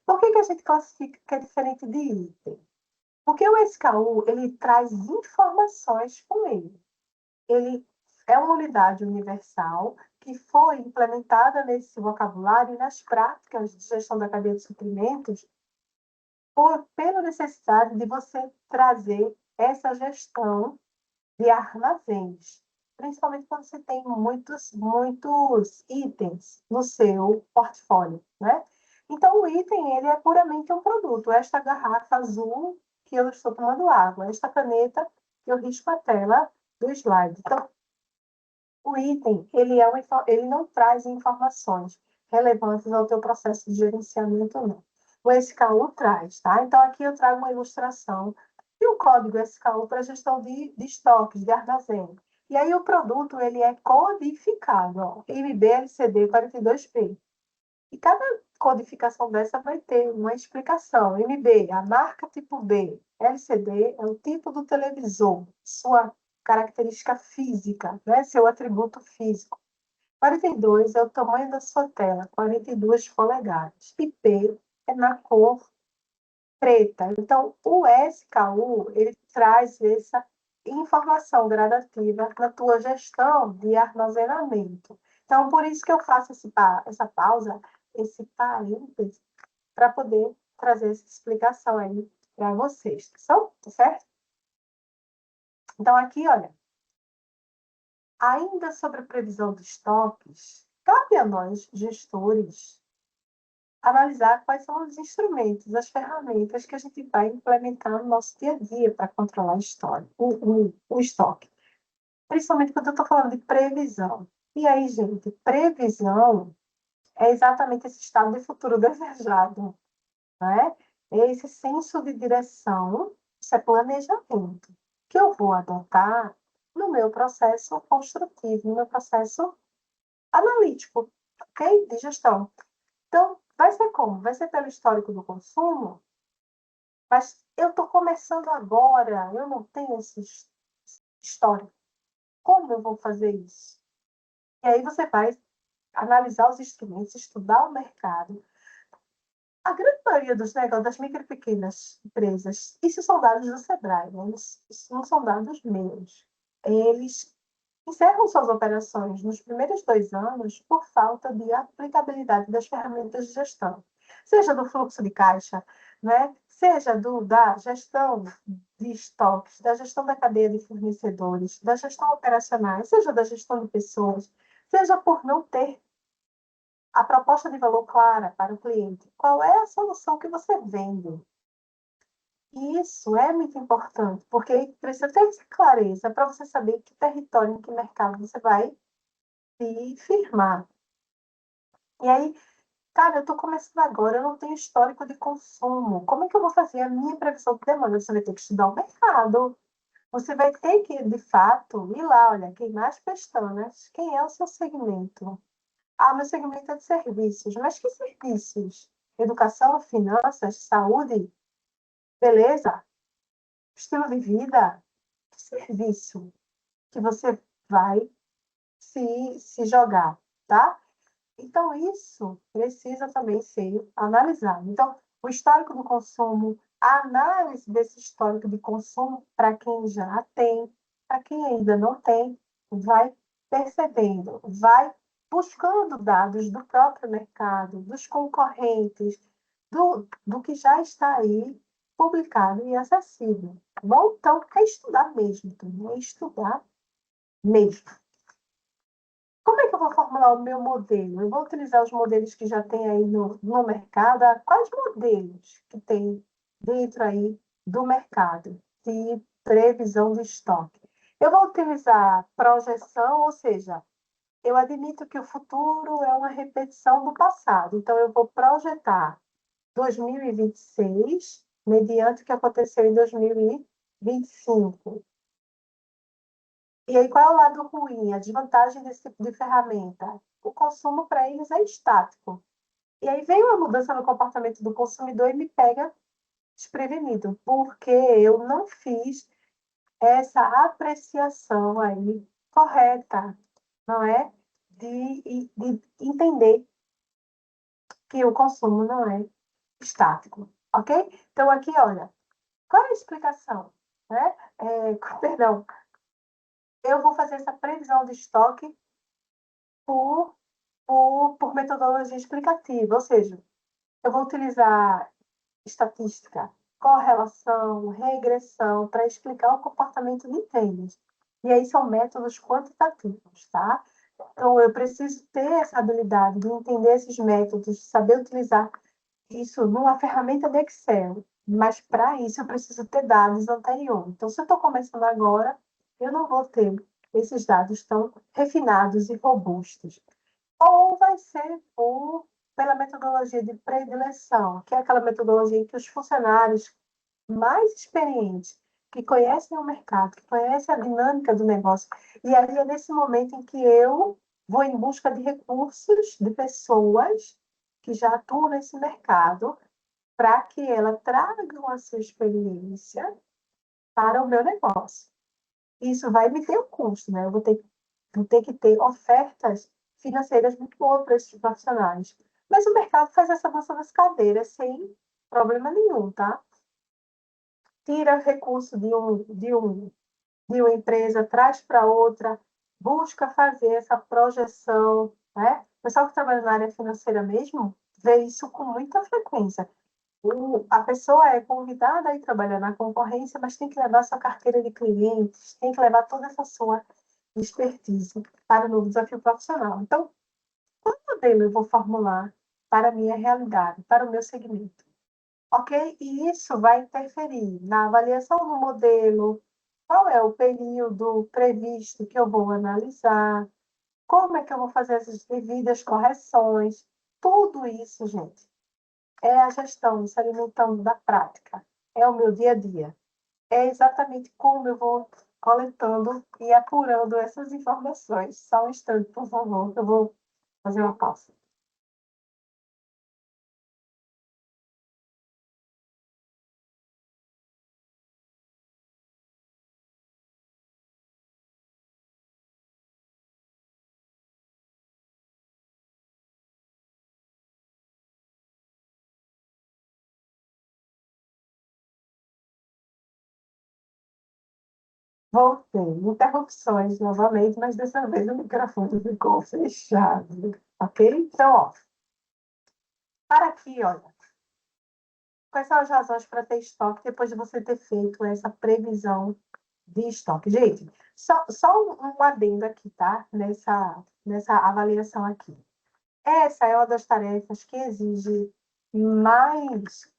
Por que que a gente classifica que é diferente de item? Porque o SKU, ele traz informações com ele. Ele é uma unidade universal que foi implementada nesse vocabulário e nas práticas de gestão da cadeia de suprimentos pela necessidade de você trazer essa gestão de armazéns, principalmente quando você tem muitos itens no seu portfólio, né? Então, o item, ele é puramente um produto. Esta garrafa azul que eu estou tomando água, esta caneta que eu risco a tela do slide. Então, o item, ele não traz informações relevantes ao teu processo de gerenciamento, não. O SKU traz, tá? Então, aqui eu trago uma ilustração e o código SKU para gestão de estoques, de armazém. E aí o produto, ele é codificado, ó, MB-LCD 42P. E cada codificação dessa vai ter uma explicação. MB, a marca tipo B. LCD é o tipo do televisor, sua característica física, né? Seu atributo físico. 42 é o tamanho da sua tela, 42 polegadas. E P é na cor preta. Então, o SKU, ele traz essa informação gradativa na tua gestão de armazenamento. Então, por isso que eu faço essa pausa, esse parêntese, para poder trazer essa explicação aí para vocês, tá certo? Então, aqui, olha, ainda sobre a previsão de estoques, cabe a nós, gestores, analisar quais são os instrumentos, as ferramentas que a gente vai implementar no nosso dia a dia para controlar o estoque. Principalmente quando eu estou falando de previsão. E aí, gente, previsão é exatamente esse estado de futuro desejado, né? É esse senso de direção, isso é planejamento, que eu vou adotar no meu processo construtivo, no meu processo analítico, ok? De gestão. Então, vai ser como? Vai ser pelo histórico do consumo, mas eu estou começando agora, eu não tenho esse histórico. Como eu vou fazer isso? E aí você vai analisar os instrumentos, estudar o mercado. A grande maioria dos negócios, das micro e pequenas empresas, isso são dados do Sebrae, né? Isso não são dados meus. Eles encerram suas operações nos primeiros 2 anos por falta de aplicabilidade das ferramentas de gestão, seja do fluxo de caixa, né? Seja da gestão de estoques, da gestão da cadeia de fornecedores, da gestão operacional, seja da gestão de pessoas, seja por não ter a proposta de valor clara para o cliente. Qual é a solução que você vende? Isso é muito importante, porque precisa ter essa clareza para você saber que território, em que mercado você vai se firmar. E aí, cara, eu estou começando agora, eu não tenho histórico de consumo. Como é que eu vou fazer a minha previsão de demanda? Você vai ter que estudar o mercado. Você vai ter que, de fato, ir lá, olha, queimar as pestanas. Quem é o seu segmento? Ah, meu segmento é de serviços. Mas que serviços? Educação, finanças, saúde, beleza? Estilo de vida? Que serviço que você vai se jogar, tá? Então, isso precisa também ser analisado. Então, o histórico do consumo, a análise desse histórico de consumo para quem já tem, para quem ainda não tem, vai percebendo, vai buscando dados do próprio mercado, dos concorrentes, do que já está aí publicado e acessível. Tá bom? Então, é estudar mesmo, é estudar mesmo. Como é que eu vou formular o meu modelo? Eu vou utilizar os modelos que já tem aí no mercado. Quais modelos que tem dentro aí do mercado de previsão de estoque? Eu vou utilizar projeção, ou seja, eu admito que o futuro é uma repetição do passado. Então, eu vou projetar 2026 mediante o que aconteceu em 2025. E aí, qual é o lado ruim, a desvantagem desse tipo de ferramenta? O consumo para eles é estático. E aí vem uma mudança no comportamento do consumidor e me pega desprevenido, porque eu não fiz essa apreciação aí correta, não é? De entender que o consumo não é estático, ok? Então, aqui, olha, qual é a explicação? Né? Perdão, eu vou fazer essa previsão de estoque por por metodologia explicativa, ou seja, eu vou utilizar estatística, correlação, regressão para explicar o comportamento de tênis. E aí são métodos quantitativos, tá? Então, eu preciso ter essa habilidade de entender esses métodos, saber utilizar isso numa ferramenta de Excel. Mas, para isso, eu preciso ter dados anteriores. Então, se eu estou começando agora, eu não vou ter esses dados tão refinados e robustos. Ou vai ser pela metodologia de predileção, que é aquela metodologia em que os funcionários mais experientes, que conhecem o mercado, que conhecem a dinâmica do negócio, e aí é nesse momento em que eu vou em busca de recursos, de pessoas que já atuam nesse mercado, para que ela tragam a sua experiência para o meu negócio. Isso vai me ter um custo, né? Eu vou ter que ter ofertas financeiras muito boas para esses profissionais. Mas o mercado faz essa dança das cadeiras sem problema nenhum, tá? Tira recurso de uma empresa, traz para outra, busca fazer essa projeção, né? O pessoal que trabalha na área financeira mesmo vê isso com muita frequência. A pessoa é convidada a ir trabalhar na concorrência, mas tem que levar sua carteira de clientes, tem que levar toda essa sua expertise para o novo desafio profissional. Então, qual modelo eu vou formular para a minha realidade, para o meu segmento. Ok? E isso vai interferir na avaliação do modelo, qual é o período previsto que eu vou analisar, como é que eu vou fazer as devidas correções. Tudo isso, gente, é a gestão se alimentando da prática, é o meu dia a dia. É exatamente como eu vou coletando e apurando essas informações. Só um instante, por favor, eu vou fazer uma pausa. Voltei. Interrupções novamente, mas dessa vez o microfone ficou fechado. Ok? Então, ó, para aqui, olha. Quais são as razões para ter estoque depois de você ter feito essa previsão de estoque? Gente, só um adendo aqui, tá? Nessa avaliação aqui. Essa é uma das tarefas que exige mais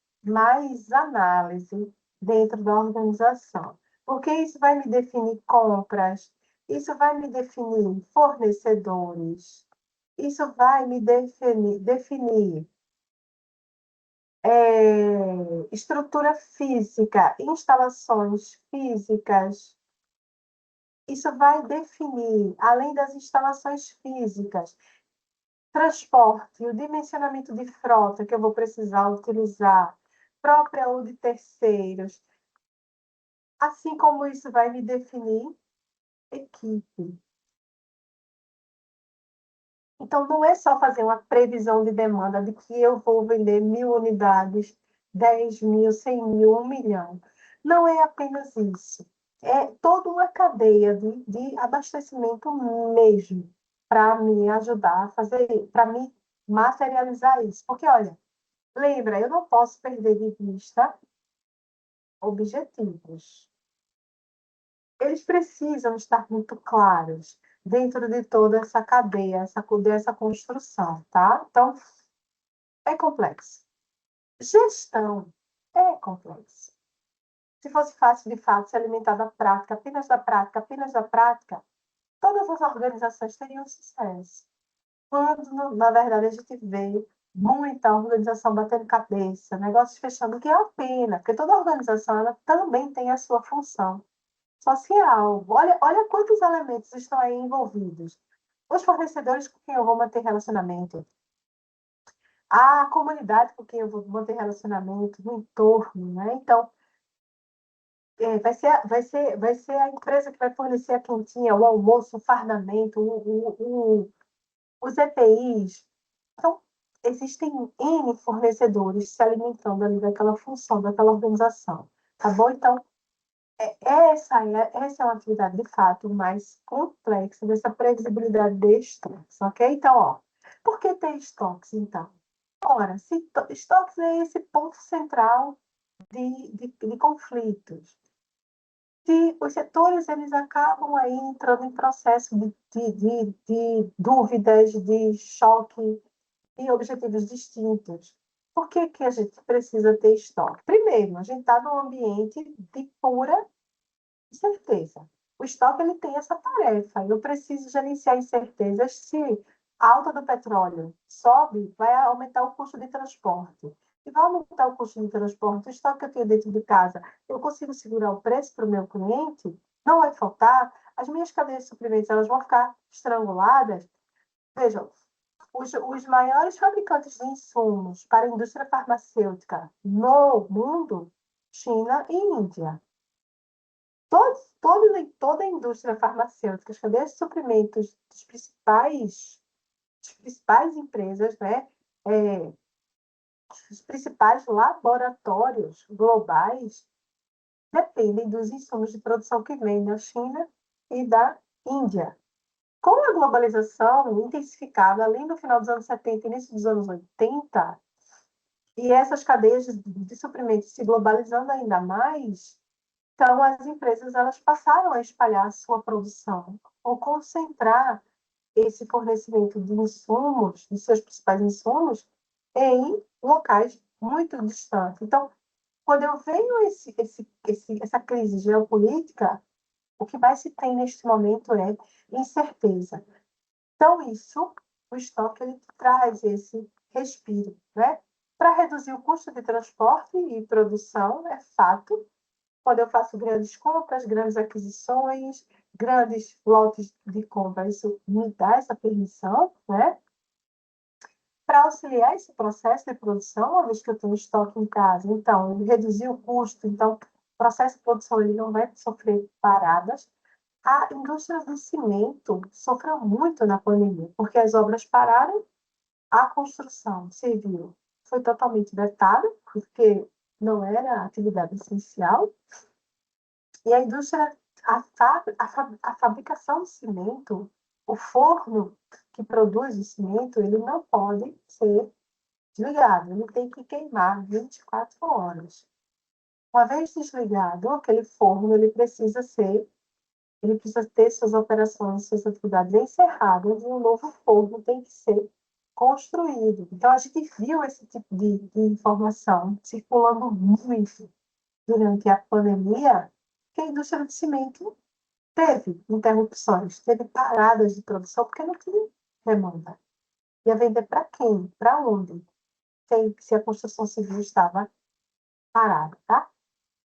análise dentro da organização, porque isso vai me definir compras, isso vai me definir fornecedores, isso vai me definir estrutura física, instalações físicas. Isso vai definir, além das instalações físicas, transporte, o dimensionamento de frota que eu vou precisar utilizar, própria ou de terceiros, assim como isso vai me definir equipe. Então, não é só fazer uma previsão de demanda de que eu vou vender 1.000 unidades, 10.000, 100.000, 1 milhão. Não é apenas isso. É toda uma cadeia de abastecimento mesmo para me ajudar a fazer, para me materializar isso. Porque, olha, lembra, eu não posso perder de vista objetivos. Eles precisam estar muito claros dentro de toda essa cadeia, dessa construção, tá? Então, é complexo. Gestão é complexo. Se fosse fácil, de fato, se alimentar da prática, apenas da prática, todas as organizações teriam sucesso. Quando, na verdade, a gente vê muita organização batendo cabeça, negócios fechando, que é a pena, porque toda organização ela também tem a sua função social. Olha quantos elementos estão aí envolvidos. Os fornecedores com quem eu vou manter relacionamento, a comunidade com quem eu vou manter relacionamento, no entorno, né? Então, vai ser a empresa que vai fornecer a quentinha, o almoço, o fardamento, os EPIs. Então, existem N fornecedores se alimentando ali daquela função, daquela organização, tá bom? Então, essa é uma atividade, de fato, mais complexa dessa previsibilidade de estoques, ok? Então, ó, por que ter estoques, então? Ora, estoques é esse ponto central de conflitos. Se os setores eles acabam aí entrando em processo de dúvidas, de choque e objetivos distintos. Por que, que a gente precisa ter estoque? Primeiro, a gente está num ambiente de pura incerteza. O estoque ele tem essa tarefa. Eu preciso gerenciar incertezas. Se a alta do petróleo sobe, vai aumentar o custo de transporte. Se vai aumentar o custo de transporte, o estoque que eu tenho dentro de casa, eu consigo segurar o preço para o meu cliente? Não vai faltar? As minhas cadeias de suprimentos elas vão ficar estranguladas? Vejam, os maiores fabricantes de insumos para a indústria farmacêutica no mundo, China e Índia. Toda a indústria farmacêutica, as cadeias de suprimentos das principais empresas, né? É, os principais laboratórios globais dependem dos insumos de produção que vêm da China e da Índia. Com a globalização intensificada ali no final dos anos 70 e início dos anos 80, e essas cadeias de suprimentos se globalizando ainda mais, então as empresas elas passaram a espalhar a sua produção ou concentrar esse fornecimento de insumos, de seus principais insumos, em locais muito distantes. Então, quando eu venho essa crise geopolítica, o que mais se tem neste momento é incerteza. Então, o estoque, ele traz esse respiro, né? Para reduzir o custo de transporte e produção, é fato, quando eu faço grandes compras, grandes aquisições, grandes lotes de compra, isso me dá essa permissão, né? Para auxiliar esse processo de produção, uma vez que eu tenho estoque em casa, então, reduzir o custo, então, o processo de produção ele não vai sofrer paradas. A indústria do cimento sofreu muito na pandemia, porque as obras pararam, a construção civil foi totalmente vetada, porque não era atividade essencial, e a indústria, a fabricação de cimento, o forno que produz o cimento, ele não pode ser desligado, ele tem que queimar 24 horas. Uma vez desligado, aquele forno ele precisa ter suas operações, suas atividades encerradas e um novo forno tem que ser construído. Então, a gente viu esse tipo de informação circulando muito durante a pandemia, que a indústria de cimento teve interrupções, teve paradas de produção, porque não tinha demanda. Ia vender para quem? Para onde? Se a construção civil estava parada, tá?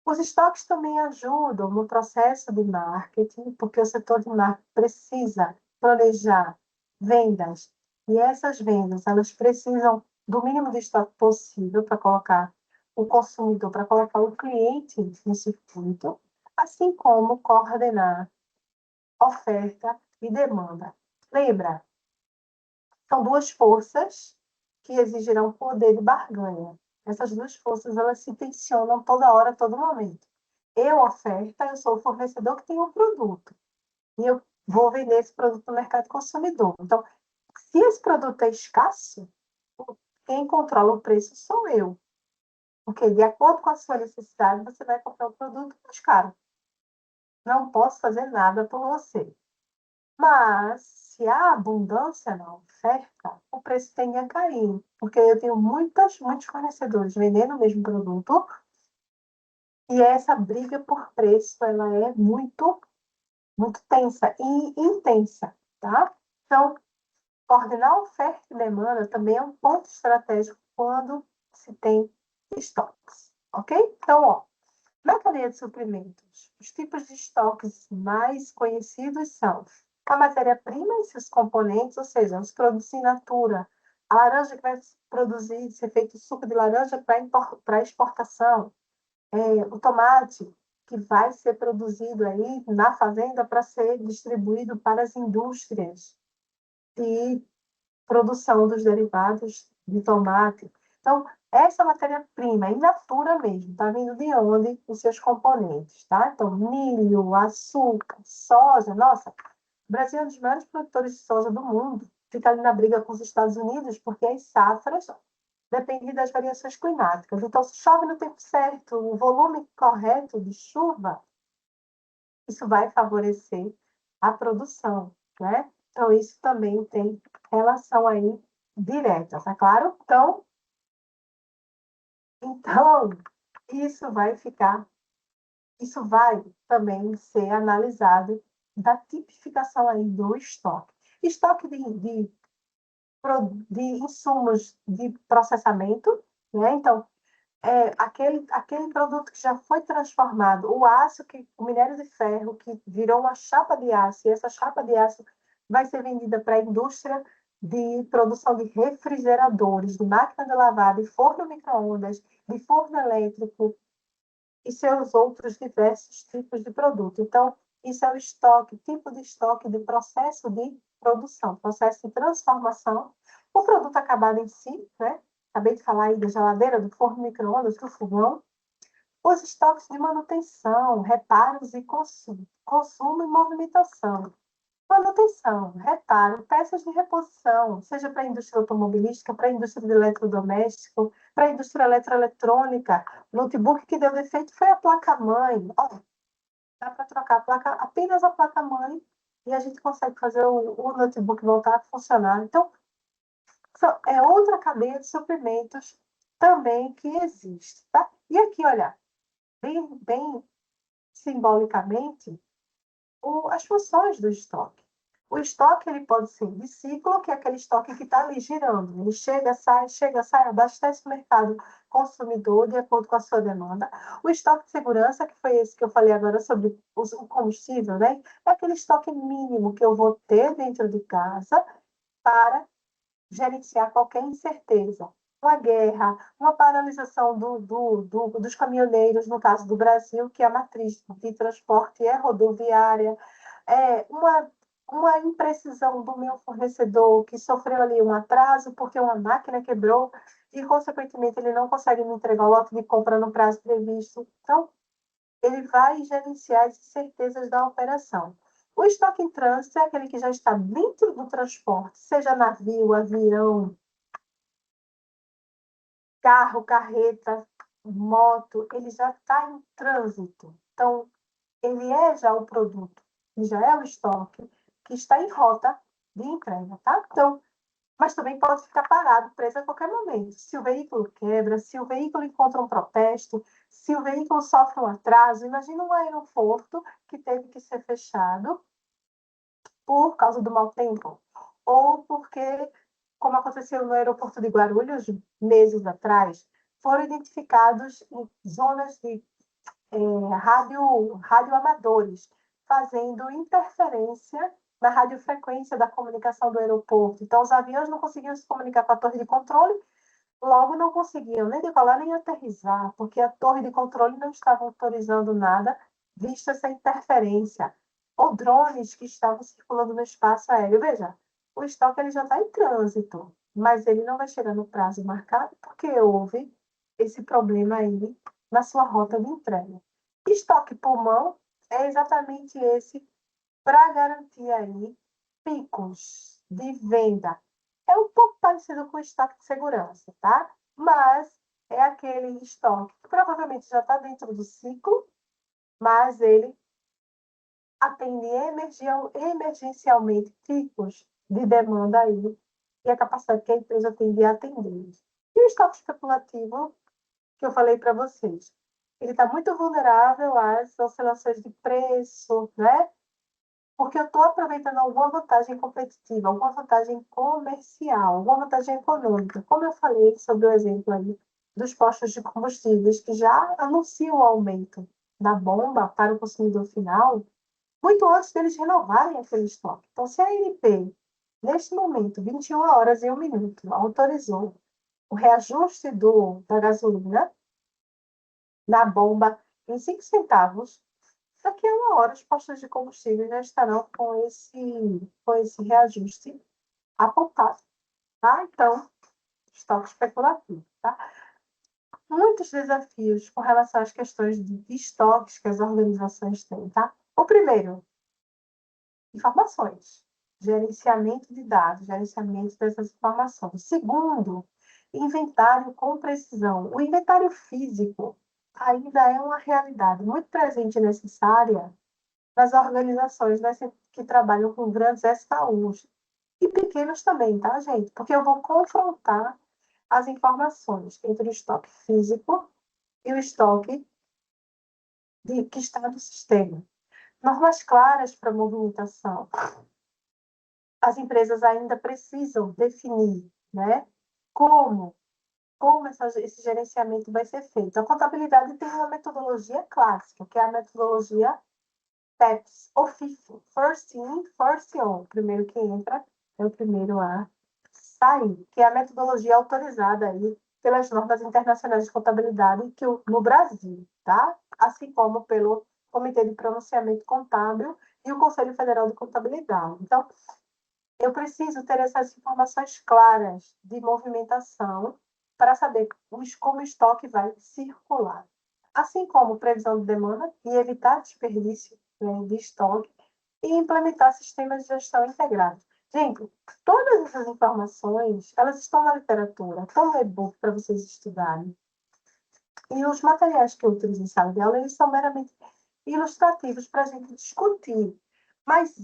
Os estoques também ajudam no processo de marketing, porque o setor de marketing precisa planejar vendas, e essas vendas, elas precisam do mínimo de estoque possível para colocar o consumidor, para colocar o cliente no circuito, assim como coordenar oferta e demanda. Lembra, são duas forças que exigirão poder de barganha. Essas duas forças, elas se tensionam toda hora, a todo momento. Eu oferta, eu sou o fornecedor que tem um produto. E eu vou vender esse produto no mercado consumidor. Então, se esse produto é escasso, quem controla o preço sou eu. Porque, de acordo com a sua necessidade, você vai comprar o produto mais caro. Não posso fazer nada por você. Mas, se há abundância na oferta, o preço tende a cair, porque eu tenho muitos fornecedores vendendo o mesmo produto, e essa briga por preço, ela é muito tensa e intensa, tá? Então, coordenar oferta e demanda também é um ponto estratégico quando se tem estoques, ok? Então, ó, na cadeia de suprimentos, os tipos de estoques mais conhecidos são a matéria-prima e seus componentes, ou seja, os produtos in natura, a laranja que vai produzir, ser feito suco de laranja para exportação, o tomate que vai ser produzido aí na fazenda para ser distribuído para as indústrias de produção dos derivados de tomate. Então, essa matéria-prima, in natura mesmo, está vindo de onde? Os seus componentes, tá? Então, milho, açúcar, soja. Nossa, o Brasil é um dos maiores produtores de soja do mundo. Fica ali na briga com os Estados Unidos, porque as safras dependem das variações climáticas. Então, se chove no tempo certo, o volume correto de chuva, isso vai favorecer a produção, né? Então, isso também tem relação aí direta, tá claro? Então, isso vai ficar, isso vai também ser analisado da tipificação aí do estoque. Estoque de insumos de processamento, né? Então, aquele produto que já foi transformado, o minério de ferro que virou uma chapa de aço, e essa chapa de aço vai ser vendida para a indústria de produção de refrigeradores, de máquina de lavar, de forno micro-ondas, de forno elétrico e seus outros diversos tipos de produto. Então, isso é o estoque, tipo de estoque de processo de produção, processo de transformação. O produto acabado em si, né? Acabei de falar aí da geladeira, do forno micro-ondas, do fogão. Os estoques de manutenção, reparos e consumo e movimentação. Manutenção, reparo, peças de reposição, seja para a indústria automobilística, para a indústria de eletrodoméstico, para a indústria eletroeletrônica. O notebook que deu defeito foi a placa-mãe. Dá para trocar a placa, apenas a placa-mãe e a gente consegue fazer o notebook voltar a funcionar. Então, É outra cadeia de suprimentos também que existe, tá? E aqui, olha, bem simbolicamente, as funções do estoque. O estoque ele pode ser de ciclo, que é aquele estoque que está ali girando. Ele chega, sai, abastece o mercado consumidor de acordo com a sua demanda. O estoque de segurança, que foi esse que eu falei agora sobre o combustível, né? É aquele estoque mínimo que eu vou ter dentro de casa para gerenciar qualquer incerteza. Uma guerra, uma paralisação dos caminhoneiros, no caso do Brasil, que a matriz de transporte é rodoviária, uma imprecisão do meu fornecedor que sofreu ali um atraso porque uma máquina quebrou e, consequentemente, ele não consegue me entregar o lote de compra no prazo previsto. Então, ele vai gerenciar as incertezas da operação. O estoque em trânsito é aquele que já está dentro do transporte, seja navio, avião, carro, carreta, moto, ele já está em trânsito. Então, ele é já o produto, ele já é o estoque que está em rota de entrega, tá? Então, mas também pode ficar parado, preso a qualquer momento. Se o veículo quebra, se o veículo encontra um protesto, se o veículo sofre um atraso, imagina um aeroporto que teve que ser fechado por causa do mau tempo, ou porque, como aconteceu no aeroporto de Guarulhos, meses atrás, foram identificados em zonas de radioamadores, fazendo interferência na radiofrequência da comunicação do aeroporto. Então, os aviões não conseguiam se comunicar com a torre de controle, logo não conseguiam nem decolar nem aterrissar, porque a torre de controle não estava autorizando nada, vista essa interferência. Ou drones que estavam circulando no espaço aéreo. Veja, o estoque ele já está em trânsito, mas ele não vai chegar no prazo marcado porque houve esse problema aí na sua rota de entrega. Estoque pulmão é exatamente esse para garantir aí picos de venda. É um pouco parecido com o estoque de segurança, tá? Mas é aquele estoque que provavelmente já está dentro do ciclo, mas ele atende emergencialmente picos de demanda aí e a capacidade que a empresa tem de atender. E o estoque especulativo, que eu falei para vocês, ele está muito vulnerável às oscilações de preço, né? Porque eu estou aproveitando alguma vantagem competitiva, alguma vantagem comercial, alguma vantagem econômica. Como eu falei sobre o exemplo aí dos postos de combustíveis, que já anunciam o aumento da bomba para o consumidor final, muito antes deles renovarem aquele estoque. Então, se a ANP, neste momento, 21 horas e 1 minuto, autorizou o reajuste da gasolina na bomba em 5 centavos, daqui a uma hora os postos de combustível já estarão com esse reajuste apontado. Tá? Então, estoque especulativo. Tá? Muitos desafios com relação às questões de estoques que as organizações têm. Tá? O primeiro, informações. Gerenciamento de dados, gerenciamento dessas informações. Segundo, inventário com precisão. O inventário físico ainda é uma realidade muito presente e necessária nas organizações, né, que trabalham com grandes SKUs. E pequenos também, tá, gente? Porque eu vou confrontar as informações entre o estoque físico e o estoque que está no sistema. Normas claras para movimentação. As empresas ainda precisam definir, né, como esse gerenciamento vai ser feito. A contabilidade tem uma metodologia clássica, que é a metodologia PEPS, ou FIFO, First In, First On. O primeiro que entra é o primeiro a sair, que é a metodologia autorizada aí pelas normas internacionais de contabilidade no Brasil, tá? Assim como pelo Comitê de Pronunciamento Contábil e o Conselho Federal de Contabilidade. Então, eu preciso ter essas informações claras de movimentação para saber como o estoque vai circular. Assim como previsão de demanda e evitar desperdício, né, de estoque e implementar sistemas de gestão integrados. Gente, todas essas informações, elas estão na literatura, estão no e-book para vocês estudarem. E os materiais que eu utilizo em sala de aula, eles são meramente ilustrativos para a gente discutir. Mas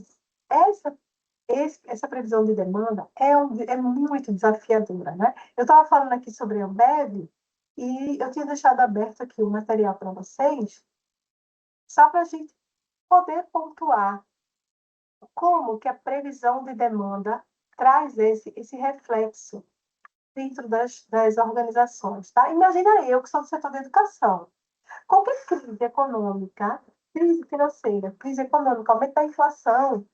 essa previsão de demanda é muito desafiadora, né? Eu estava falando aqui sobre a Ambev e eu tinha deixado aberto aqui o material para vocês, só para a gente poder pontuar como que a previsão de demanda traz esse reflexo dentro das organizações, tá? Imagina eu, que sou do setor da educação. Qualquer crise econômica, crise financeira, crise econômica, aumento da inflação,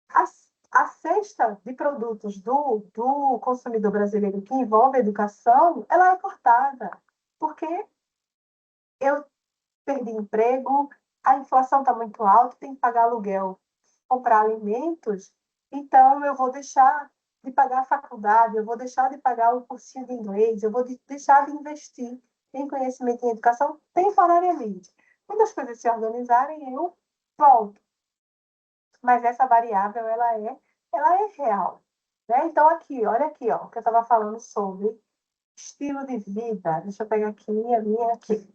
a, a cesta de produtos do consumidor brasileiro que envolve a educação, ela é cortada, porque eu perdi emprego, a inflação está muito alta, tem que pagar aluguel, comprar alimentos, então eu vou deixar de pagar a faculdade, eu vou deixar de pagar o cursinho de inglês, eu vou deixar de investir em conhecimento e em educação temporariamente. Quando as coisas se organizarem, eu volto. Mas essa variável, ela é real. Né? Então, aqui, olha aqui, ó, que eu estava falando sobre estilo de vida. Deixa eu pegar aqui a minha aqui.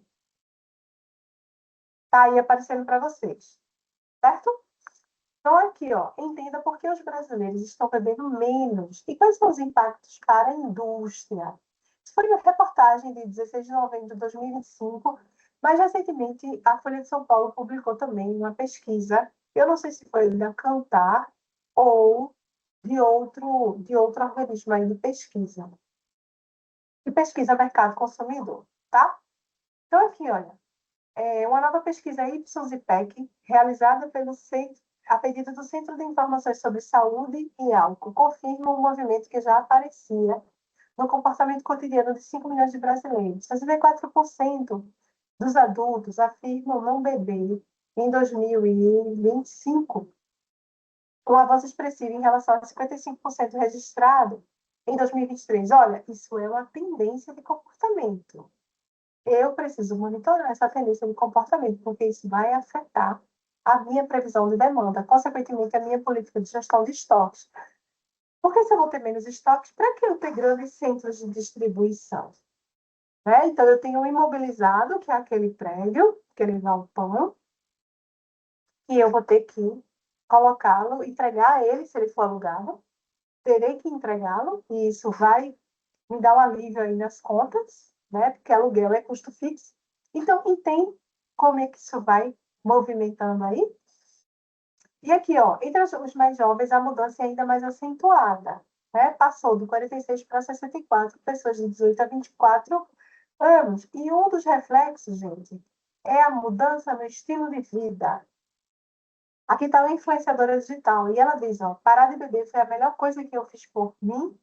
Está aí aparecendo para vocês, certo? Então, aqui, ó, entenda por que os brasileiros estão bebendo menos e quais são os impactos para a indústria. Isso foi uma reportagem de 16 de novembro de 2025, mas recentemente a Folha de São Paulo publicou também uma pesquisa, eu não sei se foi da Kantar ou de outro organismo aí de pesquisa, que pesquisa mercado consumidor, tá? Então, aqui, olha, uma nova pesquisa Ipsos e PEC, realizada pelo Centro, a pedido do Centro de Informações sobre Saúde e Álcool, confirma um movimento que já aparecia no comportamento cotidiano de 5 milhões de brasileiros. 64% dos adultos afirmam não beber em 2025, um avanço expressivo em relação a 55% registrado em 2023. Olha, isso é uma tendência de comportamento. Eu preciso monitorar essa tendência de comportamento, porque isso vai afetar a minha previsão de demanda, consequentemente, a minha política de gestão de estoques. Porque se eu vou ter menos estoques, para que eu ter grandes centros de distribuição? Né? Então, eu tenho um imobilizado, que é aquele prédio, aquele galpão, e eu vou ter que colocá-lo, entregar ele, se ele for alugado, terei que entregá-lo, e isso vai me dar um alívio aí nas contas, né? Porque aluguel é custo fixo. Então, entende como é que isso vai movimentando aí? E aqui, ó, entre os mais jovens, a mudança é ainda mais acentuada, né? Passou de 46 para 64 pessoas de 18 a 24 anos. E um dos reflexos, gente, é a mudança no estilo de vida. Aqui está uma influenciadora digital e ela diz, ó, parar de beber foi a melhor coisa que eu fiz por mim.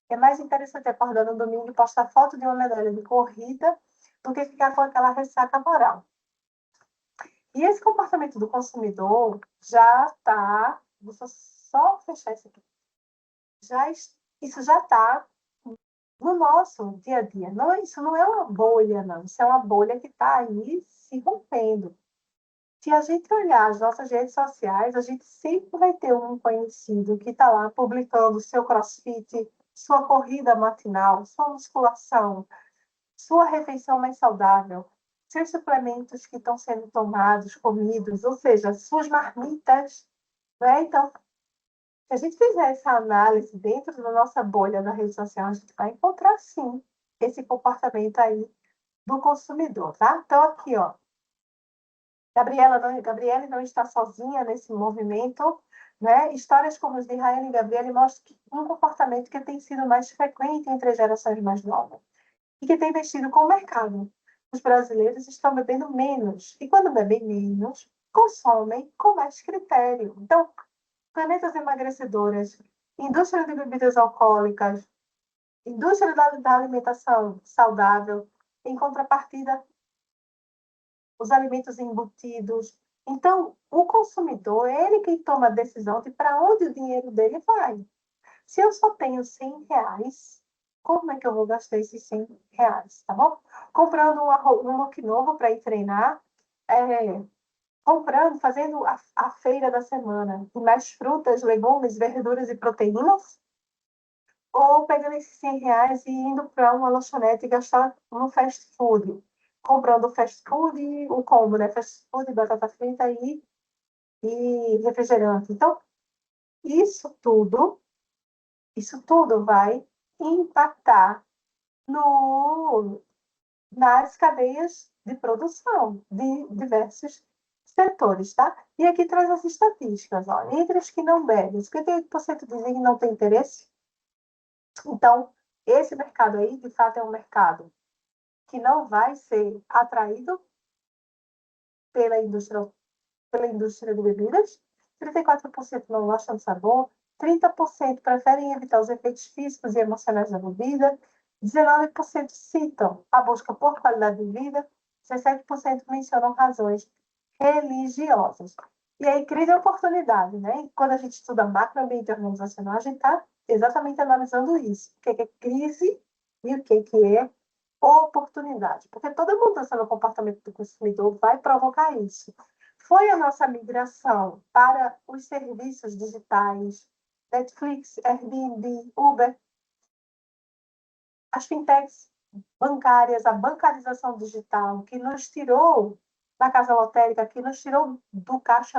É mais interessante acordar no domingo e postar foto de uma medalha de corrida do que ficar com aquela ressaca moral. E esse comportamento do consumidor já está, vou só fechar isso aqui, já, isso já está no nosso dia a dia. Não, isso não é uma bolha, não. Isso é uma bolha que está aí se rompendo. Se a gente olhar as nossas redes sociais, a gente sempre vai ter um conhecido que está lá publicando seu crossfit, sua corrida matinal, sua musculação, sua refeição mais saudável, seus suplementos que estão sendo tomados, comidos, ou seja, suas marmitas. Né? Então, se a gente fizer essa análise dentro da nossa bolha da rede social, a gente vai encontrar, sim, esse comportamento aí do consumidor. Tá? Então, aqui, ó, Gabriele não está sozinha nesse movimento, né? Histórias como as de Rayane e Gabriele mostram que um comportamento que tem sido mais frequente entre as gerações mais novas e que tem mexido com o mercado. Os brasileiros estão bebendo menos e, quando bebem menos, consomem com mais critério. Então, canetas emagrecedoras, indústria de bebidas alcoólicas, indústria da alimentação saudável, em contrapartida, os alimentos embutidos. Então, o consumidor, é ele quem toma a decisão de para onde o dinheiro dele vai. Se eu só tenho R$ 100, como é que eu vou gastar esses R$ 100, tá bom? Comprando um look novo para ir treinar, comprando, fazendo a feira da semana de mais frutas, legumes, verduras e proteínas, ou pegando esses R$ 100 e indo para uma lanchonete e gastar no fast food, comprando o fast food, o combo, né? Fast food, batata frita e refrigerante. Então, Isso tudo vai impactar no, nas cadeias de produção de diversos setores, tá? E aqui traz as estatísticas, ó. Entre os que não bebem, 58% dizem que não tem interesse. Então, esse mercado aí, de fato, é um mercado que não vai ser atraído pela indústria de bebidas. 34% não gostam do sabor, 30% preferem evitar os efeitos físicos e emocionais da bebida, 19% citam a busca por qualidade de vida, 17% mencionam razões religiosas. E aí, crise é oportunidade, né? E quando a gente estuda macroambiente organizacional, a gente está exatamente analisando isso. O que é crise e o que é oportunidade. Porque toda mudança no comportamento do consumidor vai provocar isso. Foi a nossa migração para os serviços digitais, Netflix, Airbnb, Uber, as fintechs bancárias, a bancarização digital, que nos tirou da casa lotérica, que nos tirou do caixa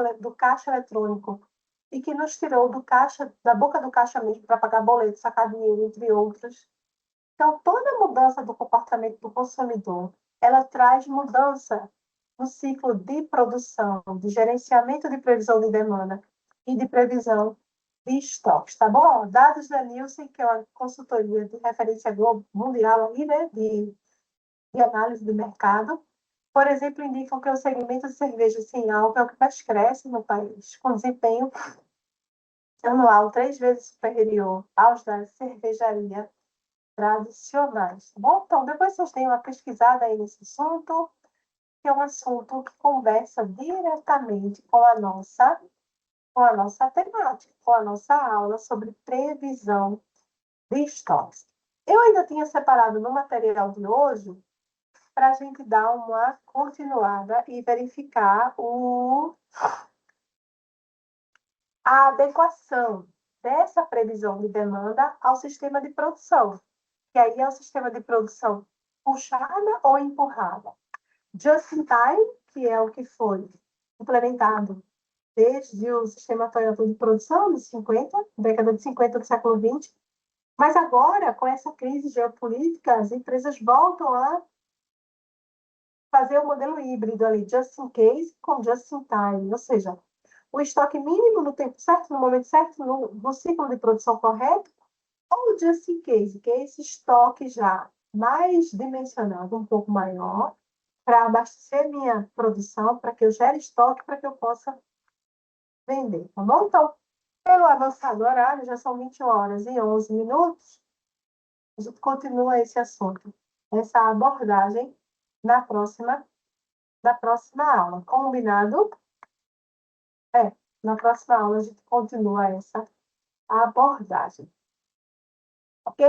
eletrônico e que nos tirou da boca do caixa mesmo para pagar boleto, sacar dinheiro, entre outros. Então, toda mudança do comportamento do consumidor, ela traz mudança no ciclo de produção, de gerenciamento de previsão de demanda e de previsão de estoques, tá bom? Dados da Nielsen, que é uma consultoria de referência mundial aí, né, de análise de mercado, por exemplo, indicam que o segmento de cerveja sem álcool é o que mais cresce no país, com desempenho anual 3 vezes superior aos da cervejaria tradicionais, tá bom? Então, depois vocês têm uma pesquisada aí nesse assunto, que é um assunto que conversa diretamente com a nossa temática, com a nossa aula sobre previsão de estoques. Eu ainda tinha separado no material de hoje para a gente dar uma continuada e verificar a adequação dessa previsão de demanda ao sistema de produção, que aí é o sistema de produção puxada ou empurrada. Just in time, que é o que foi implementado desde o sistema Toyota de produção dos 50, década de 50 do século 20, mas agora, com essa crise geopolítica, as empresas voltam a fazer o modelo híbrido ali, just in case com just in time, ou seja, o estoque mínimo no tempo certo, no momento certo, no ciclo de produção correto, ou just in case, que é esse estoque já mais dimensionado, um pouco maior, para abastecer minha produção, para que eu gere estoque, para que eu possa vender, tá bom? Então, pelo avançado horário, já são 21 horas e 11 minutos, a gente continua esse assunto, essa abordagem na próxima aula. Combinado? É, na próxima aula a gente continua essa abordagem. Ok?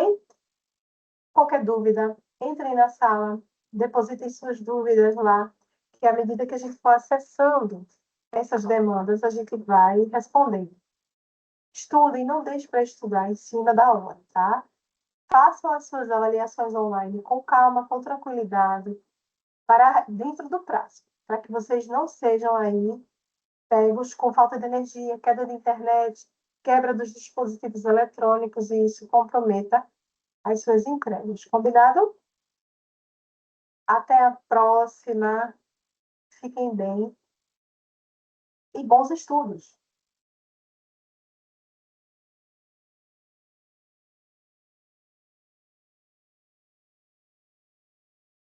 Qualquer dúvida, entrem na sala, depositem suas dúvidas lá, que à medida que a gente for acessando essas demandas, a gente vai respondendo. Estudem, não deixe para estudar em cima da hora, tá? Façam as suas avaliações online com calma, com tranquilidade, para dentro do prazo, para que vocês não sejam aí pegos com falta de energia, queda de internet, quebra dos dispositivos eletrônicos e isso comprometa as suas entregas. Combinado? Até a próxima. Fiquem bem e bons estudos.